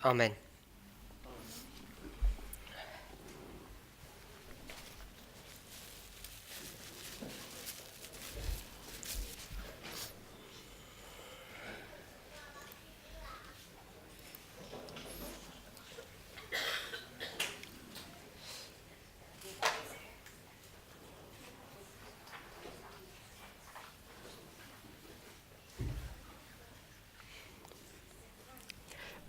Amen.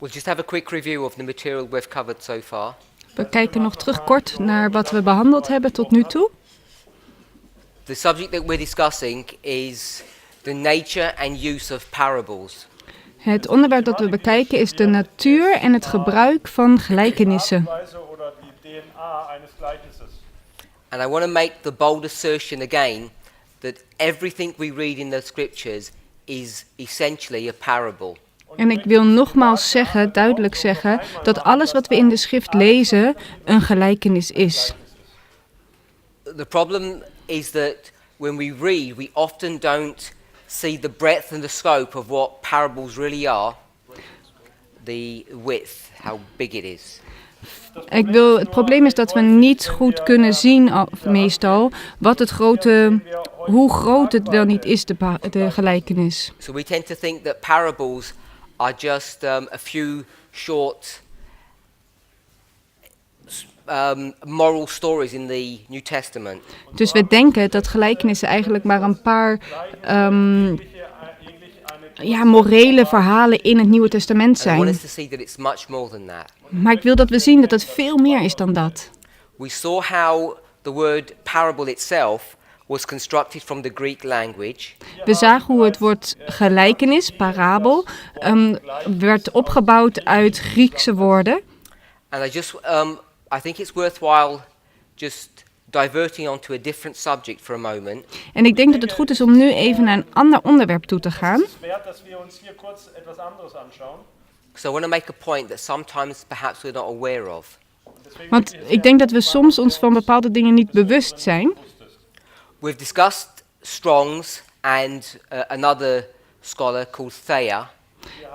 We'll just have a quick review of the material we've covered so far. We kijken nog terug kort naar wat we behandeld hebben tot nu toe. The subject that we're discussing is the nature and use of parables. Het onderwerp dat we bekijken is de natuur en het gebruik van gelijkenissen. And I want to make the bold assertion again that everything we read in the scriptures is essentially a parable. En ik wil nogmaals duidelijk zeggen, dat alles wat we in de schrift lezen een gelijkenis is. The problem is that when we read, we often don't see the breadth and the scope of what parables really are, the width, how big it is. Het probleem is dat we niet goed kunnen zien, meestal, hoe groot het wel niet is, de gelijkenis. So we tend to think that parables are just a few short moral stories in the New Testament. Dus we denken dat gelijkenissen eigenlijk maar een paar morele verhalen in het Nieuwe Testament I want zijn. us to see that it's much more than that. Maar ik wil dat we zien dat het veel meer is dan dat. We saw how the word parable itself was constructed from the Greek language. We zagen hoe het woord gelijkenis, parabel, werd opgebouwd uit Griekse woorden. And I think it's worthwhile just diverting onto a different subject for a moment. En ik denk dat het goed is om nu even naar een ander onderwerp toe te gaan. So I want to make a point that sometimes perhaps we're not aware of. Want ik denk dat we soms ons van bepaalde dingen niet bewust zijn. We've discussed Strong's and another scholar called Thayer.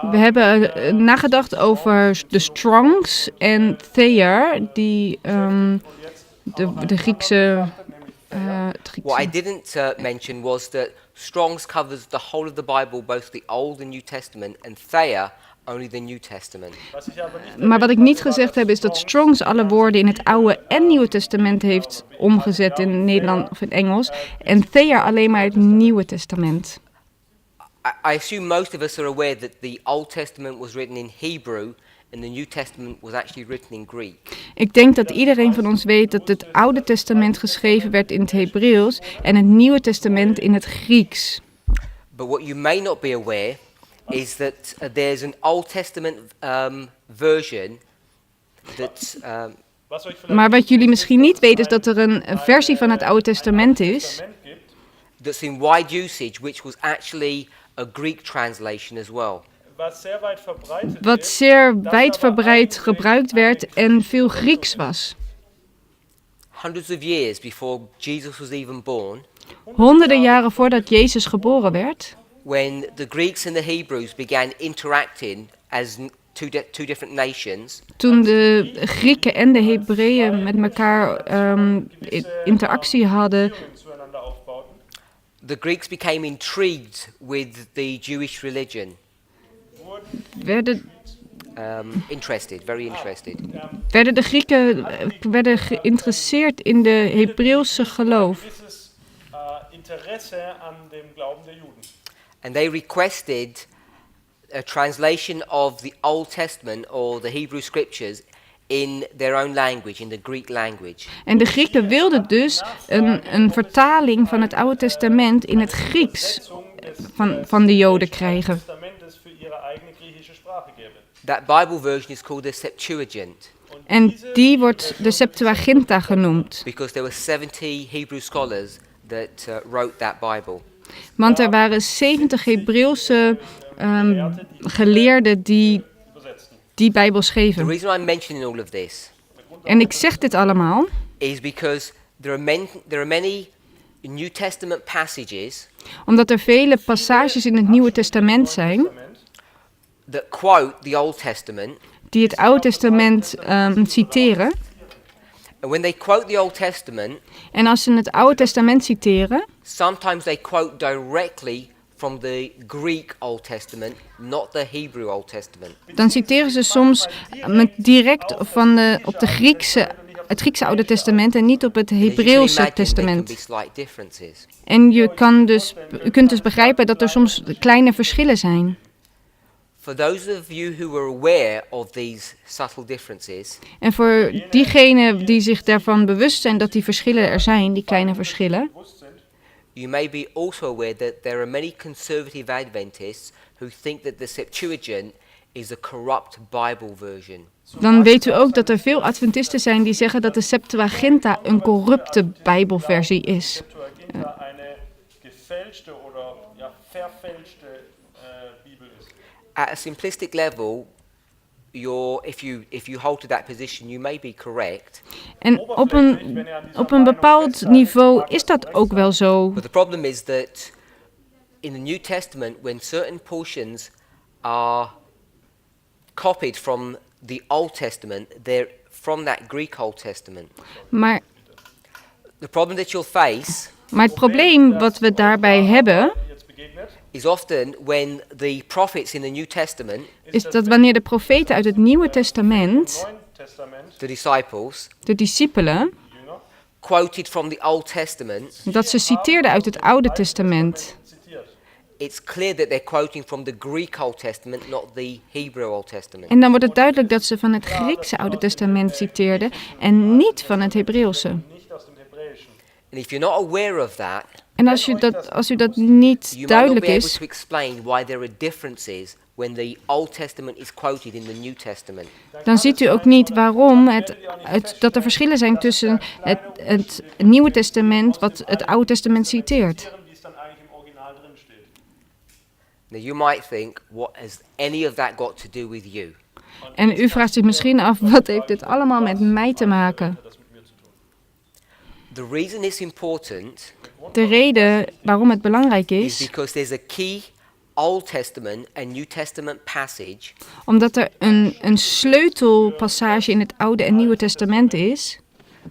We hebben nagedacht over de Strongs en Thayer, die de Griekse... What I didn't mention was that Strong's covers the whole of the Bible, both the Old and New Testament, and Thayer only the New Testament. Maar wat ik niet gezegd heb is dat Strongs alle woorden in het Oude en Nieuwe Testament heeft omgezet in Nederland of in Engels. En Thayer alleen maar het Nieuwe Testament. I assume most of us are aware that the Old Testament was written in Hebrew and the New Testament was actually written in Greek. Ik denk dat iedereen van ons weet dat het Oude Testament geschreven werd in het Hebreeuws en het Nieuwe Testament in het Grieks. But what you may not be aware is that there's an Old Testament version that... Maar wat jullie misschien niet weten is dat er een versie van het Oude Testament is. That's in wide usage, which was actually a Greek translation as well. Wat zeer wijdverbreid gebruikt werd en veel Grieks was. Hundreds of years before Jesus was even born. Honderden jaren voordat Jezus geboren werd. When the Greeks and the Hebrews began interacting as two different nations. Toen de Grieken en de Hebreeën met elkaar interactie hadden. The Greeks became intrigued with the Jewish religion. Very interested. Werden de Grieken geïnteresseerd in de Hebreeuwse geloof. And they requested a translation of the Old Testament or the Hebrew scriptures in their own language, in the Greek language. En de Grieken wilden dus een vertaling van het Oude Testament in het Grieks van de Joden krijgen. That Bible version is called the Septuagint. En die wordt de Septuaginta genoemd. Because there were 70 Hebrew scholars that wrote that Bible. Want er waren 70 Hebreeuwse geleerden die Bijbel schreven. The reason I'm mentioning all of this En ik zeg dit allemaal is because there are many New Testament passages omdat er vele passages in het Nieuwe Testament zijn that quote the Old Testament die het Oude Testament citeren. And when they quote the Old Testament, En als ze het Oude Testament citeren, sometimes they quote directly from the Greek Old Testament, not the Hebrew Old Testament. dan citeren ze soms direct op het Griekse Oude Testament en niet op het As you can Hebreeuwse imagine, there can be testament. slight differences. En u kunt dus begrijpen dat er soms kleine verschillen zijn. For those of you who are aware of these subtle differences, En voor diegenen die zich daarvan bewust zijn dat die verschillen er zijn, die kleine verschillen, you may be also aware that there are many conservative Adventists who think that the Septuagint is a corrupt Bible version. dan weet u ook dat er veel Adventisten zijn die zeggen dat de Septuaginta een corrupte Bijbelversie is. Septuaginta eine gefälschte oder verfälschte Bibel ist. At a simplistic level, if you hold to that position, you may be correct. En op een bepaald niveau is dat ook wel zo. But the problem is that in the New Testament, when certain portions are copied from the Old Testament, they're from that Greek Old Testament. Maar The problem that you'll face het probleem wat we daarbij hebben, Jetzt begegnet, is often when the prophets in the New Testament, is dat wanneer de profeten uit het Nieuwe Testament, Neuen Testament, the disciples, de discipelen, Jünger, quoted from the Old Testament, dat ze citeerden uit het Oude Testament. zitiert. it's clear that they're quoting from the Greek Old Testament, not the Hebrew Old Testament. En dan wordt het duidelijk dat ze van het Griekse Oude Testament citeerden en niet van het Hebreeuwse. Nicht aus dem Hebräischen. And if you're not aware of that, En als u dat niet you might not duidelijk be able is, to explain why there are differences when the Old Testament is quoted in the New Testament. dan ziet u ook niet waarom dat er verschillen zijn tussen het Nieuwe Testament wat het Oude Testament citeert. Wie es dan eigentlich im Original drin steht. Now you might think, what has any of that got to do with you? En u vraagt zich misschien af, wat heeft dit allemaal met mij te maken? Das mit mir zu tun. The reason it's important De reden waarom het belangrijk is is, because there's a key Old Testament and New Testament passage omdat er een sleutelpassage in het Oude en Nieuwe Testament is,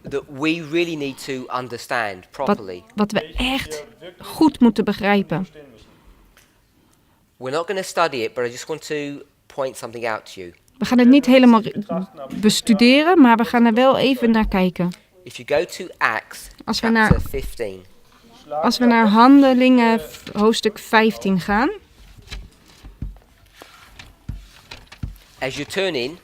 that we really need to understand properly. wat we echt goed moeten begrijpen. We're not going to study it, but I just want to point something out to you. We gaan het niet helemaal bestuderen, maar we gaan er wel even naar kijken. If you go to Acts Als we chapter naar- 15, Als we naar Handelingen hoofdstuk 15 gaan, as you turn in,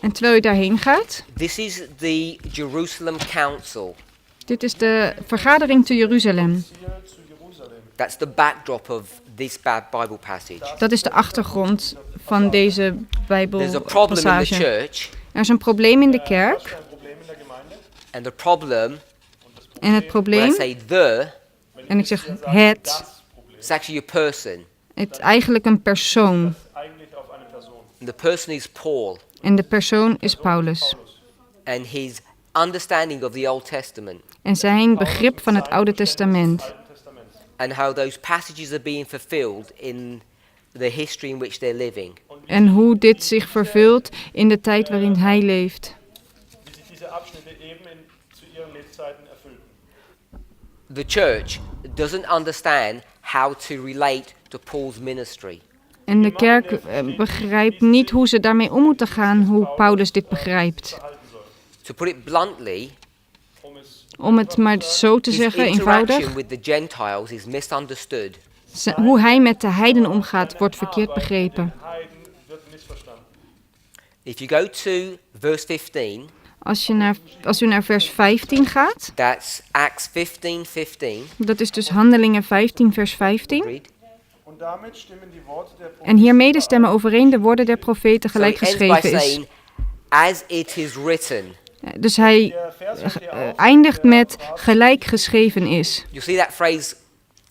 en terwijl u daarheen gaat, this is the Jerusalem Council. dit is de vergadering te Jeruzalem. Ziel zu Jerusalem. That's the backdrop of this Bible passage. Dat is de achtergrond van deze There's a problem in the Bijbelpassage. church, Er is een probleem in de kerk. Ein Problem in der Gemeinde. and the problem, En het when I probleem, say the, en ik zeg het, it's actually a person. het is eigenlijk een persoon. Eigentlich auf eine Person. And the person is Paul, En de persoon is Paulus. and his understanding of the Old Testament, En zijn begrip van het Oude Testament. Alten Testament. and how those passages are being fulfilled in the history in which they're living. En hoe dit zich vervult in de tijd waarin hij leeft. Wie sich diese Abschnitte eben zu ihren Lebzeiten erfüllten. The church doesn't understand how to relate to Paul's ministry. En de kerk begrijpt niet hoe ze daarmee om moeten gaan, hoe Paulus dit begrijpt. Verhalten soll. To put it bluntly, Um es Om het maar zo te his zeggen, interaction eenvoudig. with the Gentiles is misunderstood. Hoe hij met de heidenen omgaat, wordt verkeerd begrepen. Heiden wird missverstanden. If you go to verse 15, Als u naar vers 15 gaat, that's Acts 15:15. dat is dus Handelingen 15, vers 15. Read. Und damit stimmen die Worte der En hiermede stemmen overeen de woorden der profeten So gelijk he ends by geschreven is. saying, as it is written. Dus hij Der Vers hört hier auf. eindigt met gelijk geschreven is. You see that phrase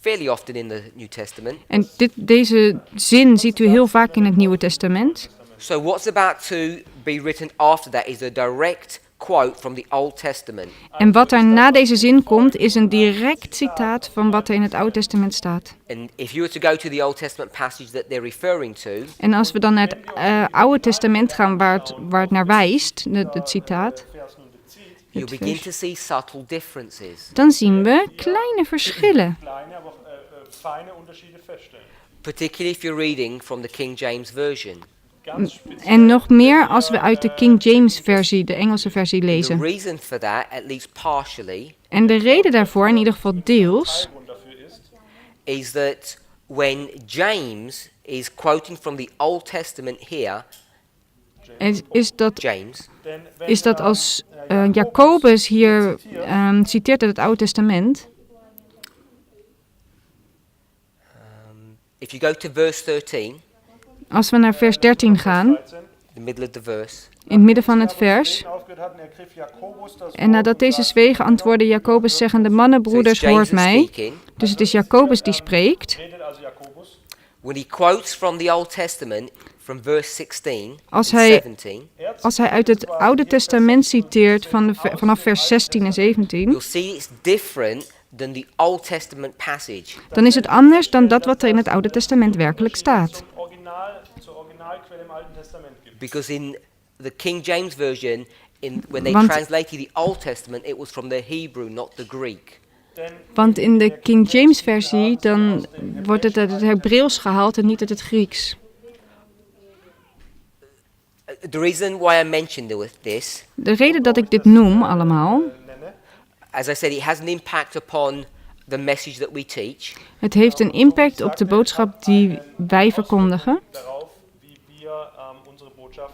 fairly often in the New Testament. En deze zin ziet u heel vaak in het Nieuwe Testament. So what's about to be written after that is a direct quote from the Old Testament. En wat er na deze zin komt, is een direct citaat van wat er in het Oude Testament staat. And if you were to go to the Old Testament passage that they're referring to, En als we dan naar het Oude Testament gaan waar het naar wijst, het citaat, Vers nun bezieht, you'll het begin vers, to see subtle differences, dan zien we kleine verschillen. kleine, aber auch feine Unterschiede feststellen. particularly if you're reading from the King James Version. Ganz speziell. En nog meer als we uit de King James versie, de Engelse versie The lezen. reason for that, at least partially, En de reden daarvoor, in ieder geval deels, Grund dafür ist, is that when James is quoting from the Old Testament here, James, denn wenn is dat als Jacobus hier citeert uit het Oude Testament. if you go to verse 13, Als we naar vers 13 gaan, 13, the middle of the verse, in het midden van het vers. aufgehört hatten, ergriff Jakobus das En nadat deze zwegen, antwoordde Jacobus zeggende, mannen, so it's broeders, James hoort mij. speaking. Dus het is Jacobus die spreekt. redet also Jakobus. When he quotes from the Old Testament, from verse 16 Als and hij- 17, Als hij uit het Oude Testament citeert vanaf vers 16 en 17, you'll see it's different than the Old Testament passage. dan is het anders dan dat wat er in het Oude Testament werkelijk staat. Zur Originalquelle im Alten Testament gibt. Because in the King James Version, when they Want- translated the Old Testament, it was from the Hebrew, not the Greek. Denn Want in de King James versie, dan wordt het uit het Hebreeuws gehaald en niet uit het Grieks. The reason why I mentioned this, De reden dat ik dit noem allemaal, nenne, as I said, it has an impact upon the message that we teach. het heeft een impact op de boodschap die wij verkondigen. darauf, wie wir unsere Botschaft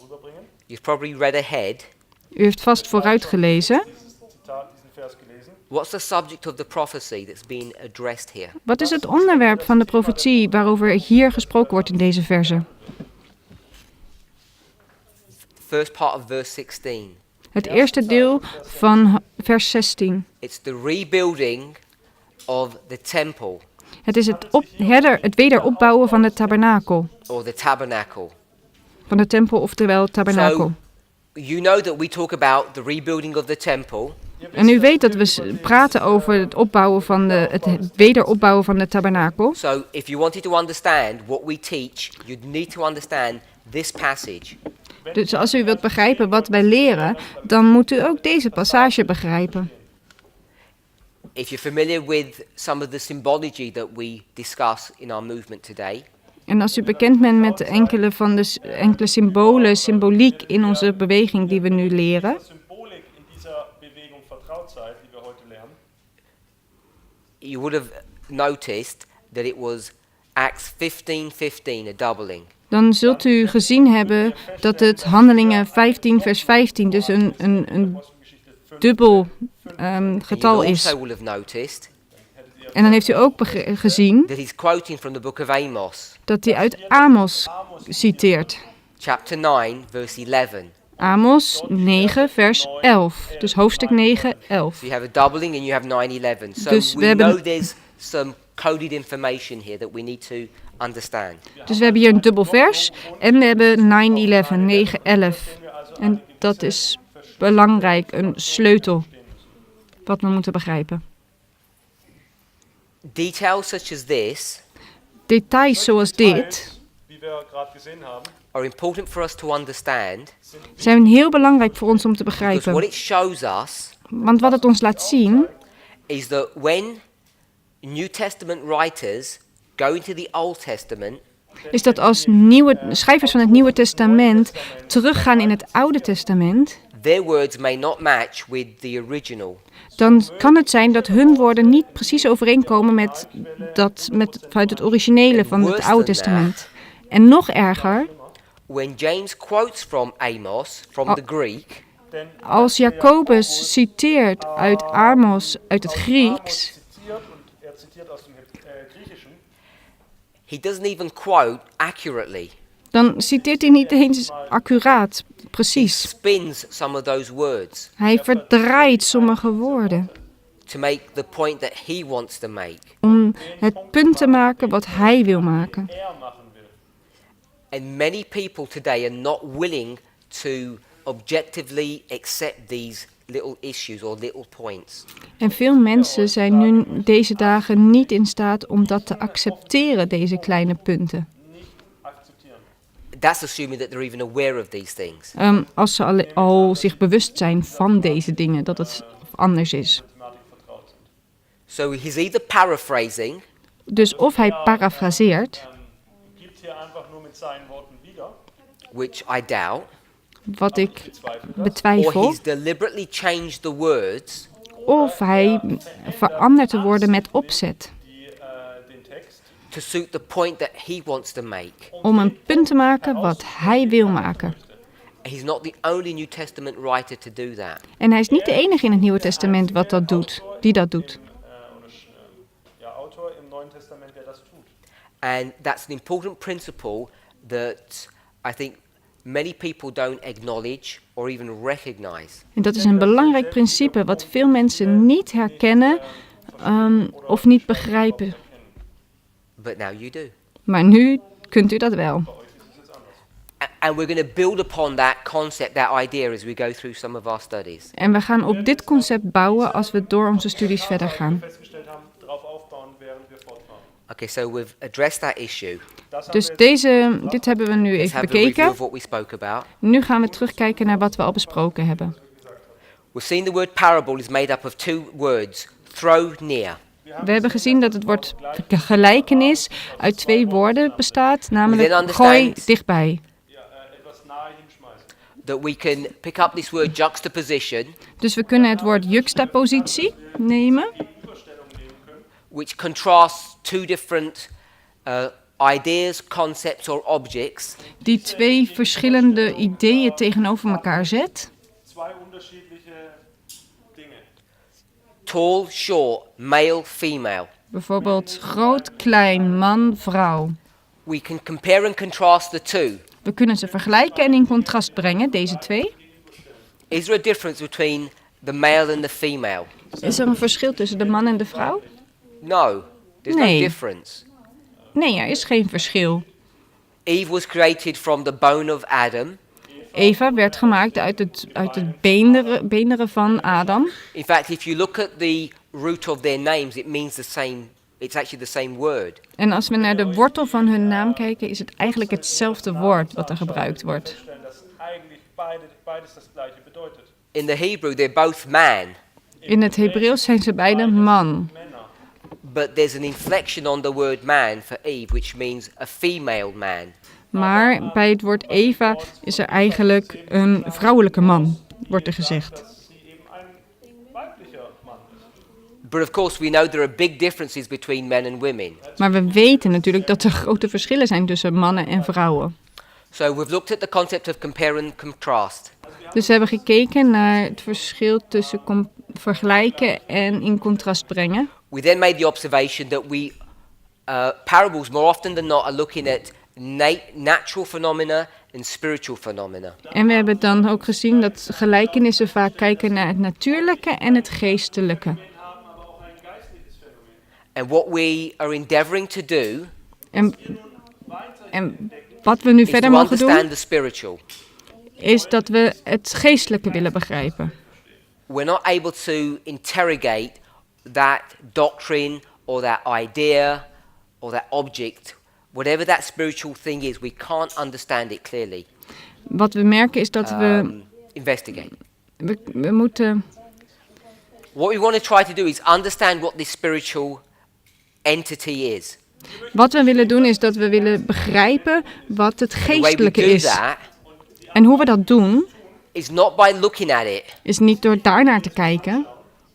rüberbringen. You've probably read ahead. U heeft vast vooruit gelezen. Dieses Zitat, diesen Vers gelesen. What's the subject of the prophecy that's being addressed here? Wat is het onderwerp van de profetie waarover hier gesproken wordt in deze verse? First part of verse 16. Het eerste deel van vers 16. It's the rebuilding of the temple Het is het wederopbouwen van de tabernakel. or the tabernacle. Van de tempel, oftewel het tabernakel. You know that we talk about the rebuilding of the temple. En u weet dat we praten over het wederopbouwen van de tabernakel. So if you wanted to understand what we teach, you'd need to understand this passage. Dus als u wilt begrijpen wat wij leren, dan moet u ook deze passage begrijpen. If you're familiar with some of the symbology that we discuss in our movement today, En als u bekend bent met enkele symboliek in onze beweging die we nu leren, Der Symbolik in dieser Bewegung vertraut seid, die wir heute lernen, you would have noticed that it was Acts 15:15, a doubling. dan zult u gezien hebben dat het Handelingen 15 vers 15 dus een Apostelgeschichte 5, dubbel And getal you is. also will have noticed En dan heeft u ook gezien that he's quoting from the book of Amos, dat hij uit Amos citeert. chapter 9, verse 11. Amos 9 vers 11. Dus hoofdstuk 9, 11. So you have a doubling and you have 9:11. So Dus we we hebben- know there's some coded information here that we need to understand. Dus we hebben hier een dubbel vers en we hebben 9-11, 9-11. En dat is belangrijk, een sleutel wat we moeten begrijpen. Details such as this Details zoals dit wie wir gerade gesehen haben, are important for us to understand zijn heel belangrijk voor ons om te because what begrijpen. it shows us Want wat het ons laat zien, is that when New Testament writers go into the Old Testament, is dat als schrijvers van het Nieuwe Testament teruggaan in het Oude Testament, their words may not match with the original. dan kan het zijn dat hun woorden niet precies overeenkomen vanuit het originele van het Oude Testament. En nog erger, When James quotes from Amos, from the Greek, denn als Jacobus citeert uit Amos uit het Grieks, zitiert, und zitiert aus dem Griechischen, he doesn't even quote accurately. dan citeert hij niet eens accuraat, He precies. spins some of those words Hij verdraait sommige woorden to make the point that he wants to make. om het punt te maken wat hij wil maken. er machen will. And many people today are not willing to objectively accept these little issues or little points. En veel mensen zijn nu deze dagen niet in staat om dat te accepteren, deze kleine punten. nicht akzeptieren. That's assuming that they're even aware of these things. Als ze al zich bewust zijn van deze dingen, dat het anders is. Der Thematik vertraut sind. So he's either paraphrasing, Dus of hij parafraseert, Gibt hier einfach nur mit seinen Worten wieder, which I doubt, wat ik bezweifle das. or betwijfel, he's deliberately changed the words of hij verandert de woorden met opzet. Den Text to suit the point that he wants to make. Om een punt te maken wat hij wil maken. He's not the only New Testament writer to do that. En hij is niet de enige in het Nieuwe Testament die dat doet. Autor im Neuen Testament, der das tut. And that's an important principle that I think many people don't acknowledge or even recognize. En dat is een belangrijk principe wat veel mensen niet herkennen of niet begrijpen. But now you do. Maar nu kunt u dat wel. And we're going to build upon that concept, that idea, as we go through some of our studies. En we gaan op dit concept bouwen als we door onze studies verder gaan. Festgestellt haben, darauf aufbauen, während wir fortfahren. Okay, so we've addressed that issue. Das haben Dus wir jetzt dit hebben we nu Let's even have a review bekeken. of what we spoke about. Nu gaan we terugkijken naar wat we al besproken hebben. We've seen the word parable is made up of two words, throw, near. We hebben gezien dat het woord gelijkenis uit 2 woorden bestaat, We then namelijk understand- gooi dichtbij. etwas nahe hinschmeißen. That we can pick up this word juxtaposition, Dus we kunnen het woord juxtapositie nemen, Überstellung nehmen können, which contrasts two different ideas, concepts, or objects, die 2 verschillende ideeën tegenover elkaar zet. zwei unterschiedliche Dinge. tall, short, male, female. Bijvoorbeeld groot, klein, man, vrouw. We can compare and contrast the two. We kunnen ze vergelijken en in contrast brengen, deze 2. Is there a difference between the male and the female? Is er een verschil tussen de man en de vrouw? No, there's Nee. no difference. Nee, er is geen verschil. Eve was created from the bone of Adam. Eva werd gemaakt uit het beenderen van Adam. In fact, if you look at the root of their names, it means the same. It's actually the same word. En als we naar de wortel van hun naam kijken, is het eigenlijk hetzelfde woord wat er gebruikt wordt. Feststellen, dass eigentlich beides das Gleiche bedeutet. In the Hebrew, they're both man, In het Hebreeuws zijn ze beide man. Männer. but there's an inflection on the word man for Eve, which means a female man. Maar bij het woord Eva is er eigenlijk een vrouwelijke man, wordt er gezegd. Dass sie eben ein weiblicher Mann ist. But of course, we know there are big differences between men and women. Maar we weten natuurlijk dat er grote verschillen zijn tussen mannen en vrouwen. So we've looked at the concept of compare and contrast. Dus we hebben gekeken naar het verschil tussen vergelijken en in contrast brengen. We then made the observation that parables more often than not are looking at natural phenomena and spiritual phenomena. En we hebben dan ook gezien dat gelijkenissen vaak kijken naar het natuurlijke en het geestelijke. And what we are endeavoring to do En wat we nu is verder to mogen doen, understand the spiritual. is dat we het geestelijke willen begrijpen. We're not able to interrogate that doctrine or that idea or that object. Whatever that spiritual thing is, we can't understand it clearly. Wat we merken is dat Investigate. we moeten... What we want to try to do is understand what this spiritual entity is. Wat we willen doen is dat we willen begrijpen wat het The way we geestelijke do is. that En hoe we dat doen, is not by looking at it is niet door daarnaar te kijken,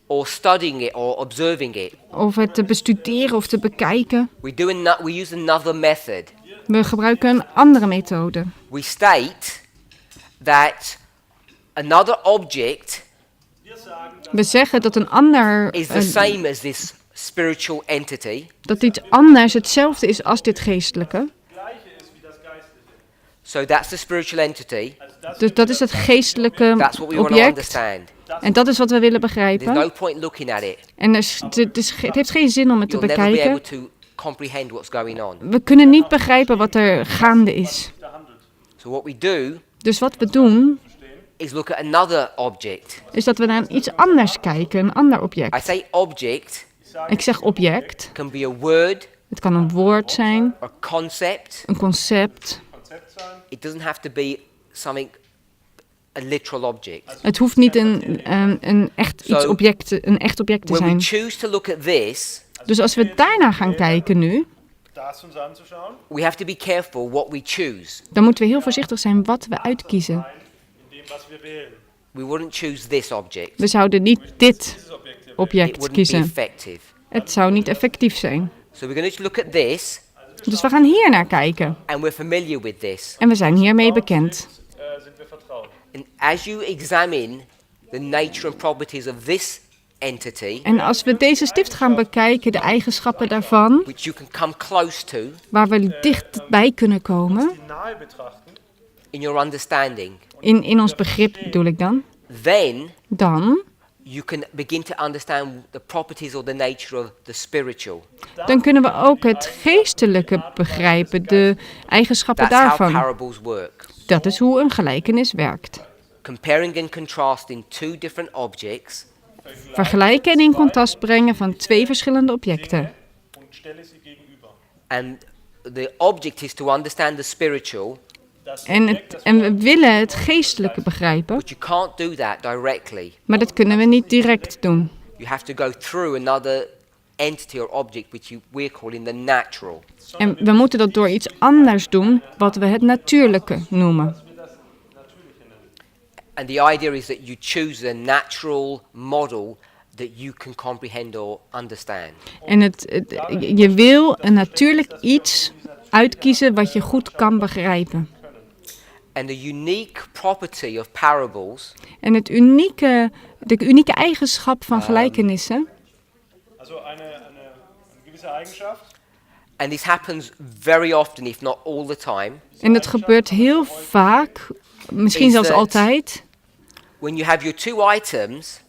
or studying it or observing it. of het te bestuderen of te bekijken. We use another method. We gebruiken een andere methode. We state that another object We zeggen dat een ander, is the same as this spiritual entity, dat iets anders hetzelfde is als dit geestelijke. Gleiche ist wie das Geistliche. so that's the spiritual entity. Dus dat is het geestelijke That's what we want to object. understand. En dat is wat we willen There's begrijpen. no point looking at it. En het heeft geen zin om het te You'll never be able bekijken. to comprehend what's going on. We kunnen niet begrijpen wat er gaande is. So what we do Dus wat we doen, is look at another object. is dat we naar iets anders kijken, een ander I object. say object Ik zeg object. can be a word, Het kan een woord zijn, a concept. een concept. Konzept sein. It doesn't have to be something, a literal object. Het hoeft niet een echt So, object te When we zijn. choose to look at this, Dus als we daarnaar gaan kijken nu, Das uns anzuschauen, we have to be careful what we choose. dan moeten we heel voorzichtig zijn wat we uitkiezen. in dem, was wir wählen. We wouldn't choose this object. We zouden niet dit Dieses Objekt hier It object wouldn't be kiezen. effective. Het zou niet effectief zijn. So we're going to look at this, Dus we gaan hier naar kijken. and we're familiar with this. En we zijn hiermee bekend. sind wir vertraut. And as you examine the nature and properties of this entity, En als we deze stift gaan bekijken, de eigenschappen daarvan, which you can come close to waar we dichtbij kunnen komen, Die nahe betrachten, in your understanding, in ons begrip bedoel ik then dan you can begin to understand the properties or the nature of the spiritual. kunnen we ook het geestelijke begrijpen, de eigenschappen That's how daarvan. parables work. Dat is hoe een gelijkenis werkt. Comparing and contrasting two different objects Vergelijken en in contrast brengen van twee verschillende objecten. und stelle sie gegenüber. and the object is to understand the spiritual, Das En, Objekt, das en we willen het geestelijke begrijpen, but you can't do that directly. maar dat kunnen we niet direct doen. You have to go through another entity or object which we're calling the natural. En we moeten dat door iets anders doen, wat we het natuurlijke noemen. wir das Natürliche nennen. And the idea is that you choose a natural model that you can comprehend or understand. En je wil een natuurlijk iets uitkiezen wat je goed kan begrijpen. And the unique property of parables En de unieke eigenschap van gelijkenissen, Also eine gewisse Eigenschaft, and this happens very often, if not all the time, en dat gebeurt heel vaak, misschien zelfs altijd, when you have your two items,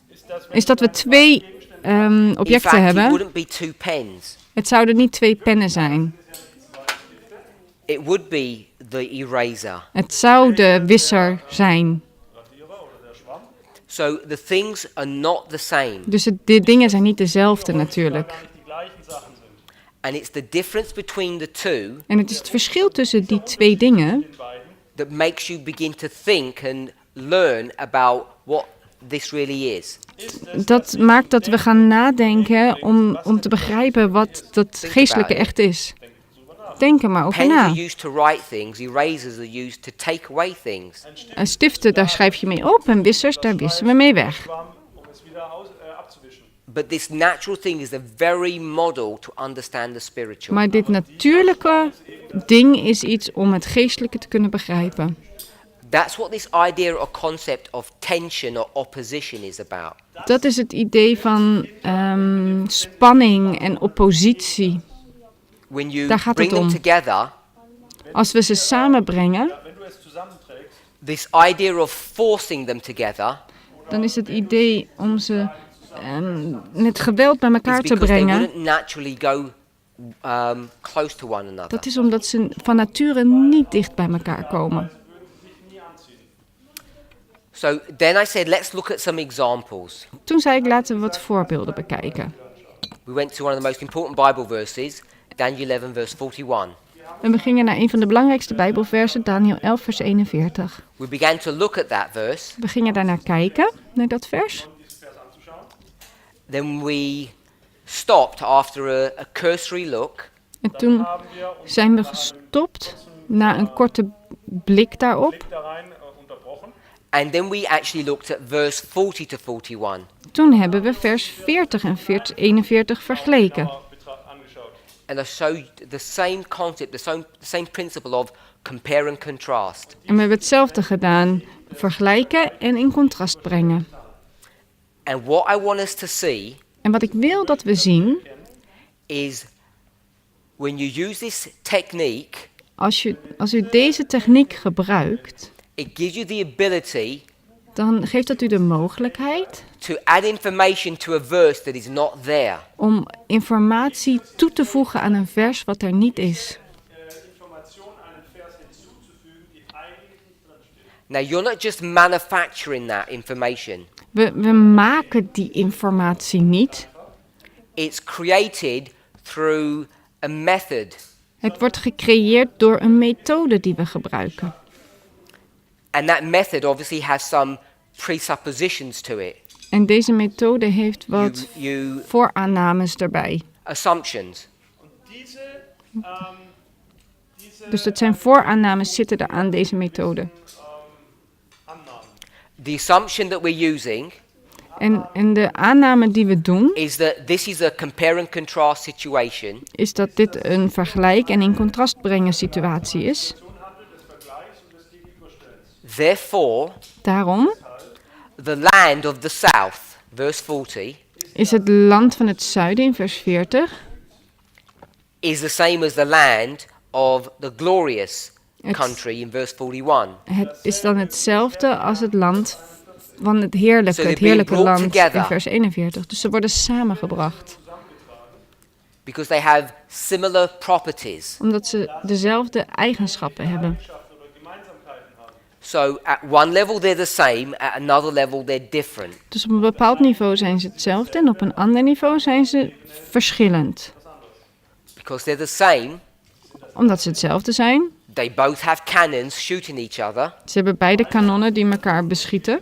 is dat we twee in objecten fact, it hebben. wouldn't be two pens. Het zouden niet twee pennen zijn. It would be the eraser. Het zou de wisser zijn. Radierer oder der Schwamm, So the things are not the same. Dus de dingen zijn niet dezelfde natuurlijk. gar nicht die gleichen Sachen sind. And it's the difference between the two En het is het verschil tussen die twee dingen Den beiden, that makes you begin to think and learn about what this really is. dat maakt dat we gaan nadenken om te begrijpen wat dat geestelijke echt is. Denk er maar over Pens na. are used to write things, erasers are used to take away things. Stiften, daar schrijf je mee op en wissers, daar wissen we mee weg. Schwamm, es wieder abzuwischen. But this natural thing is the very model to understand the spiritual. Maar dit natuurlijke ding is iets om het geestelijke te kunnen begrijpen. That's what this idea or concept of tension or opposition is about. Dat is het idee van spanning en oppositie. When you Daar gaat bring het them om. together, Als we ze samenbrengen, wenn du es zusammenträgst, this idea of forcing them together Dan is het idee om ze met geweld bij elkaar is te because they brengen. wouldn't naturally go close to one another. Dat is omdat ze van nature niet dicht bij elkaar komen. So then I said, let's look at some examples. Toen zei ik, laten we wat voorbeelden bekijken. We went to one of the most important Bible verses, Daniel 11, verse 41. En we gingen naar een van de belangrijkste Bijbelversen, Daniel 11, vers 41. We began to look at that verse. We gingen daarnaar kijken, naar dat vers. Then we stopped after a cursory look. En toen zijn we gestopt na een korte blik daarop. Blick da rein unterbrochen. And then we actually looked at verse 40 to 41. Toen hebben we vers 40 en vers 41 vergeleken. Angeschaut. And I showed the same concept, the same principle of compare and contrast. En we hebben hetzelfde gedaan, vergelijken en in contrast brengen. And what I want us to see En wat ik wil dat we zien, is when you use this technique, als u deze techniek gebruikt, it gives you the ability dan geeft dat u de mogelijkheid to add information to a verse that is not there. om informatie toe te voegen aan een vers wat er niet is. Information an einen Vers hinzuzufügen, die eigentlich nicht drin steht. Now, you're not just manufacturing that information. We maken die informatie niet. It's created through a method. Het wordt gecreëerd door een methode die we gebruiken. And that method obviously has some presuppositions to it. En deze methode heeft wat You vooraannames erbij. assumptions. Und diese Dus dat zijn vooraannames zitten er aan deze methode. Annahmen The assumption that we're using En de aanname die we doen, is that this is a compare and contrast situation. is dat dit een vergelijk en in contrast brengen situatie is. des Vergleichs und des Gegenüberstellens. Therefore, Daarom the land of the south, verse 40, is het land van het zuiden in vers 40 is the same as the land of the glorious It's- country in verse 41. Het is dan hetzelfde als het land van het heerlijke So they're being brought land in together. vers 41. Dus ze worden samengebracht. Because they have similar properties. Omdat ze dezelfde eigenschappen hebben. Eigenschaften oder Gemeinsamkeiten haben. So at one level they're the same, at another level they're different. Dus op een bepaald niveau zijn ze hetzelfde en op een ander niveau zijn ze verschillend. Because they're the same, Omdat ze hetzelfde zijn. they both have cannons shooting each other. Ze hebben beide kanonnen die elkaar beschieten.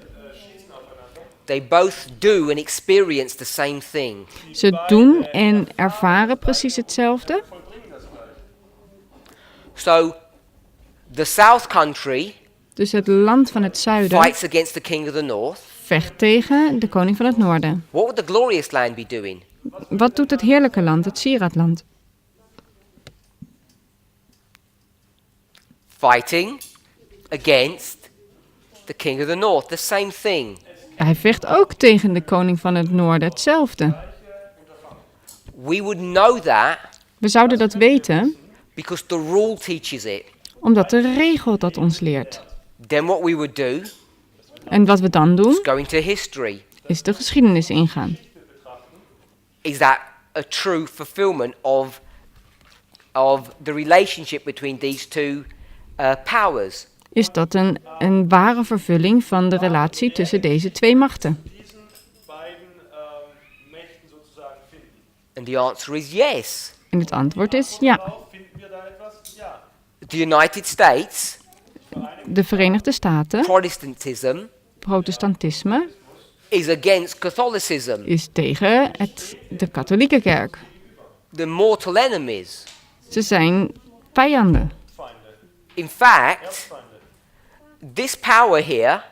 They both do and experience the same thing. Ze doen en ervaren precies hetzelfde. So the south country Dus het land van het zuiden fights against the king of the north. vecht tegen de koning van het noorden. What would the glorious land be doing? Wat doet het heerlijke land, het sieraadland? Fighting against the king of the north. The same thing. Hij vecht ook tegen de koning van het noorden, hetzelfde. We would know that We zouden dat weten, because the rule teaches it. omdat de regel dat ons leert. Then what we would do En wat we dan doen, is go into history. is de geschiedenis ingaan. Is that a true fulfillment of the relationship between these two powers? Is dat een ware vervulling van de relatie tussen deze twee machten? Diesen beiden Mächten sozusagen finden. And the answer is yes. En het antwoord is ja. Auch finden wir da etwas? Ja. The United States, De Verenigde Staten, Protestantism, protestantisme, is against Catholicism, is tegen de katholieke kerk. the mortal enemies. Ze zijn vijanden. Feinde. In fact, Erzfeinde. this power here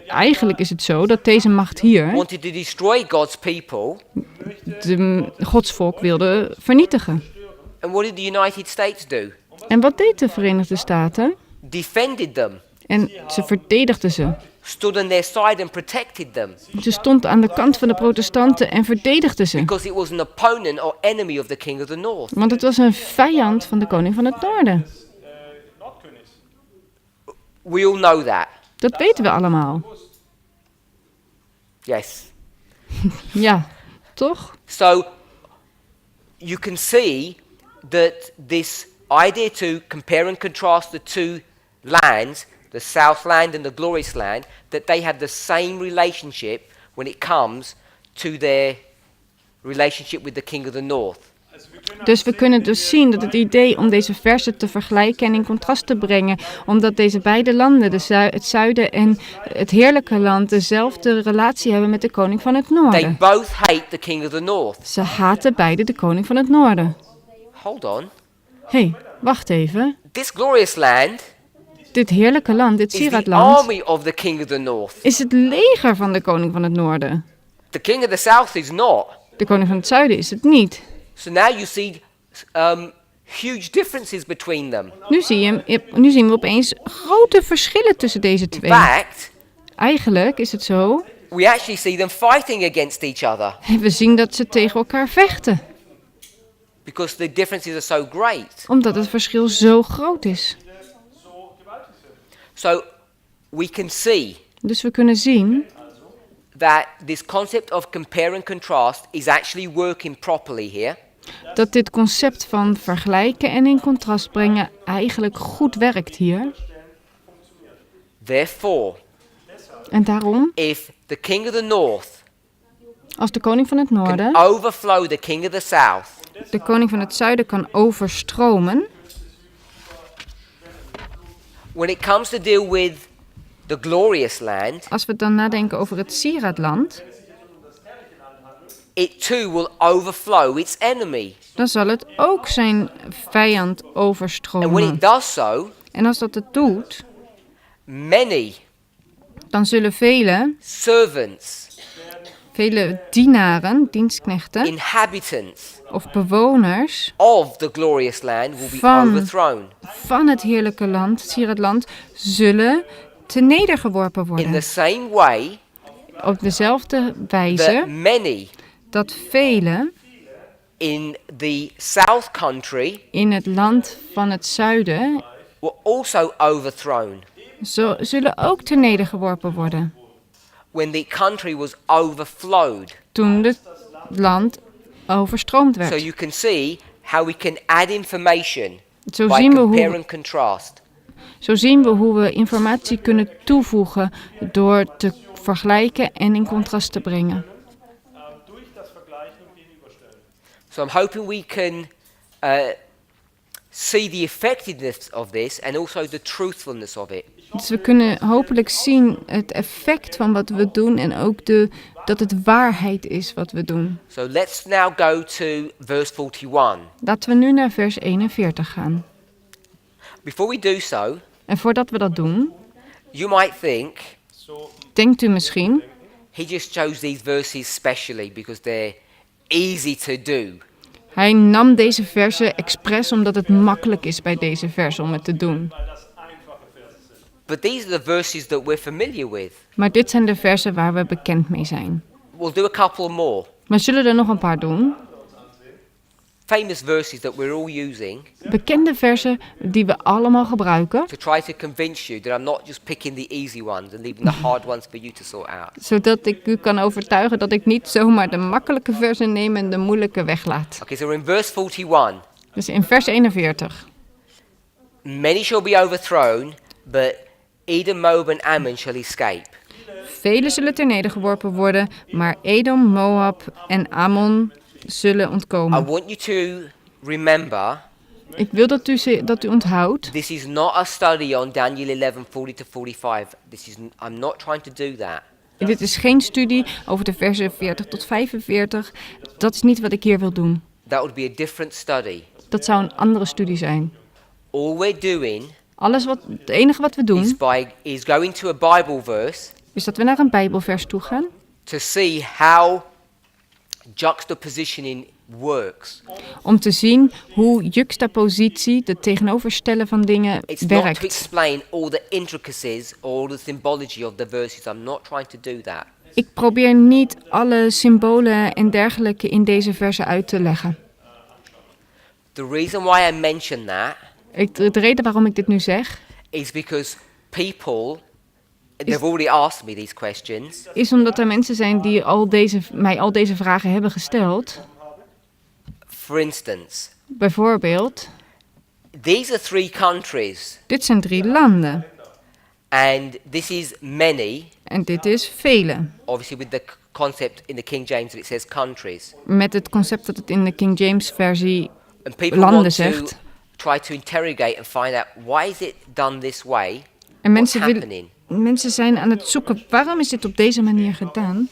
Eigenlijk is het zo dat deze macht hier wanted to destroy God's people. de godsvolk wilde vernietigen. And what did the United States do? En wat deed de Verenigde Staten? Defended them, En ze verdedigden ze. stood on their side and protected them. Ze stond aan de kant van de protestanten en verdedigde ze. Because it was an opponent or enemy of the king of the north. Want het was een vijand van de koning van het noorden. Nordkönigs. We all know that. Dat weten we allemaal. Yes. Ja, toch? So you can see that this idea to compare and contrast the two lands, the south land and the glorious land, that they have the same relationship when it comes to their relationship with the king of the north. Dus we kunnen dus zien dat het idee om deze versen te vergelijken en in contrast te brengen, omdat deze beide landen, het zuiden en het heerlijke land, dezelfde relatie hebben met de koning van het They noorden. both hate the king of the north. Ze haten beide de koning van het noorden. Hold on. Hé, wacht even. This glorious land Dit heerlijke land, dit is the sieraadland, army of the king of the north. is het leger van de koning van het noorden. The king of the south is not. De koning van het zuiden is het niet. So now you see huge differences between them. Nu zien we opeens grote verschillen tussen deze In twee. fact, Eigenlijk is het zo, we actually see them fighting against each other we zien dat ze tegen elkaar vechten. because the differences are so great. Omdat het verschil zo groot is. So we can see Dus we kunnen zien that this concept of compare and contrast is actually working properly here. dat dit concept van vergelijken en in contrast brengen eigenlijk goed werkt hier. Therefore, En daarom, if the king of the north als de koning van het can noorden overflow the king of the south, de koning van het zuiden kan overstromen, when it comes to deal with the glorious land, als we dan nadenken over het sieraadland, it too will overflow its enemy. dan zal het ook zijn vijand And when overstromen. it does so, En als dat het doet, many dan zullen vele dienaren, dienstknechten inhabitants of bewoners of the glorious land will be Van- overthrown. van het heerlijke land, het sieraadland, zullen te nedergeworpen In worden. the same way Op dezelfde that wijze many dat velen in the south country in het land van het zuiden were also overthrown zullen ook te nedergeworpen worden. when the country was overflowed. Toen het land overstroomd So werd. you can see how we can add information Zo by zien we compare hoe, and contrast. zo zien we hoe we informatie kunnen toevoegen door te vergelijken en in contrast te brengen. Durch das Vergleichen und Gegenüberstellen. So I'm hoping we can see the effectiveness of this and also the truthfulness of it. Dus we kunnen hopelijk zien het effect van wat we doen en ook dat het waarheid is wat we doen. So let's now go to verse 41. Laten we nu naar vers 41 gaan. Before we do so, En voordat we dat doen, you might think denkt u misschien, he just chose these verses specially because they're easy to do. hij nam deze versen expres omdat het makkelijk is bij deze versen om het te doen. But these are the verses that we're familiar with. Maar dit zijn de versen waar we bekend mee zijn. We'll do a couple more. Maar zullen er nog een paar doen? Famous verses that we're all using Bekende versen die we allemaal gebruiken, to try to convince you that I'm not just picking the easy ones and leaving the hard ones for you to sort out. zodat ik u kan overtuigen dat ik niet zomaar de makkelijke versen neem en de moeilijke weglaat. Okay, so we're in verse 41. Dus in vers 41. Many shall be overthrown, but Edom, Moab and Ammon shall escape. Velen zullen ter nedergeworpen worden, maar Edom, Moab en Ammon zullen I ontkomen. want you to remember Ik wil dat u onthoudt. this is not a study on Daniel 11, 40 to 45. I'm not trying to do that. Dit is geen studie over de versen 40 tot 45. Dat is niet wat ik hier wil doen. That would be a different study. Dat zou een andere studie zijn. All we're doing Het enige wat we doen, is going to a Bible verse is dat we naar een Bijbelvers toe gaan. to see how juxtapositioning works. Om te zien hoe juxtapositie, de tegenoverstellen van dingen, It's not to werkt. explain all the intricacies or all the symbology of the verses. I'm not trying to do that. Ik probeer niet alle symbolen en dergelijke in deze versen uit te leggen. The reason why I mention that De reden waarom ik dit nu zeg, is because people, they've already asked me these questions. is omdat er mensen zijn die mij al deze vragen hebben gesteld. For instance, Bijvoorbeeld, these are 3 countries, dit zijn 3 landen. and this is many, En dit is vele. obviously with the concept in the King James that it says countries. Met het concept dat het in de King James versie And people landen want to zegt. try to interrogate and find out why is it done this way? En What's mensen, happening? mensen zijn aan het zoeken, waarom is dit op deze manier gedaan?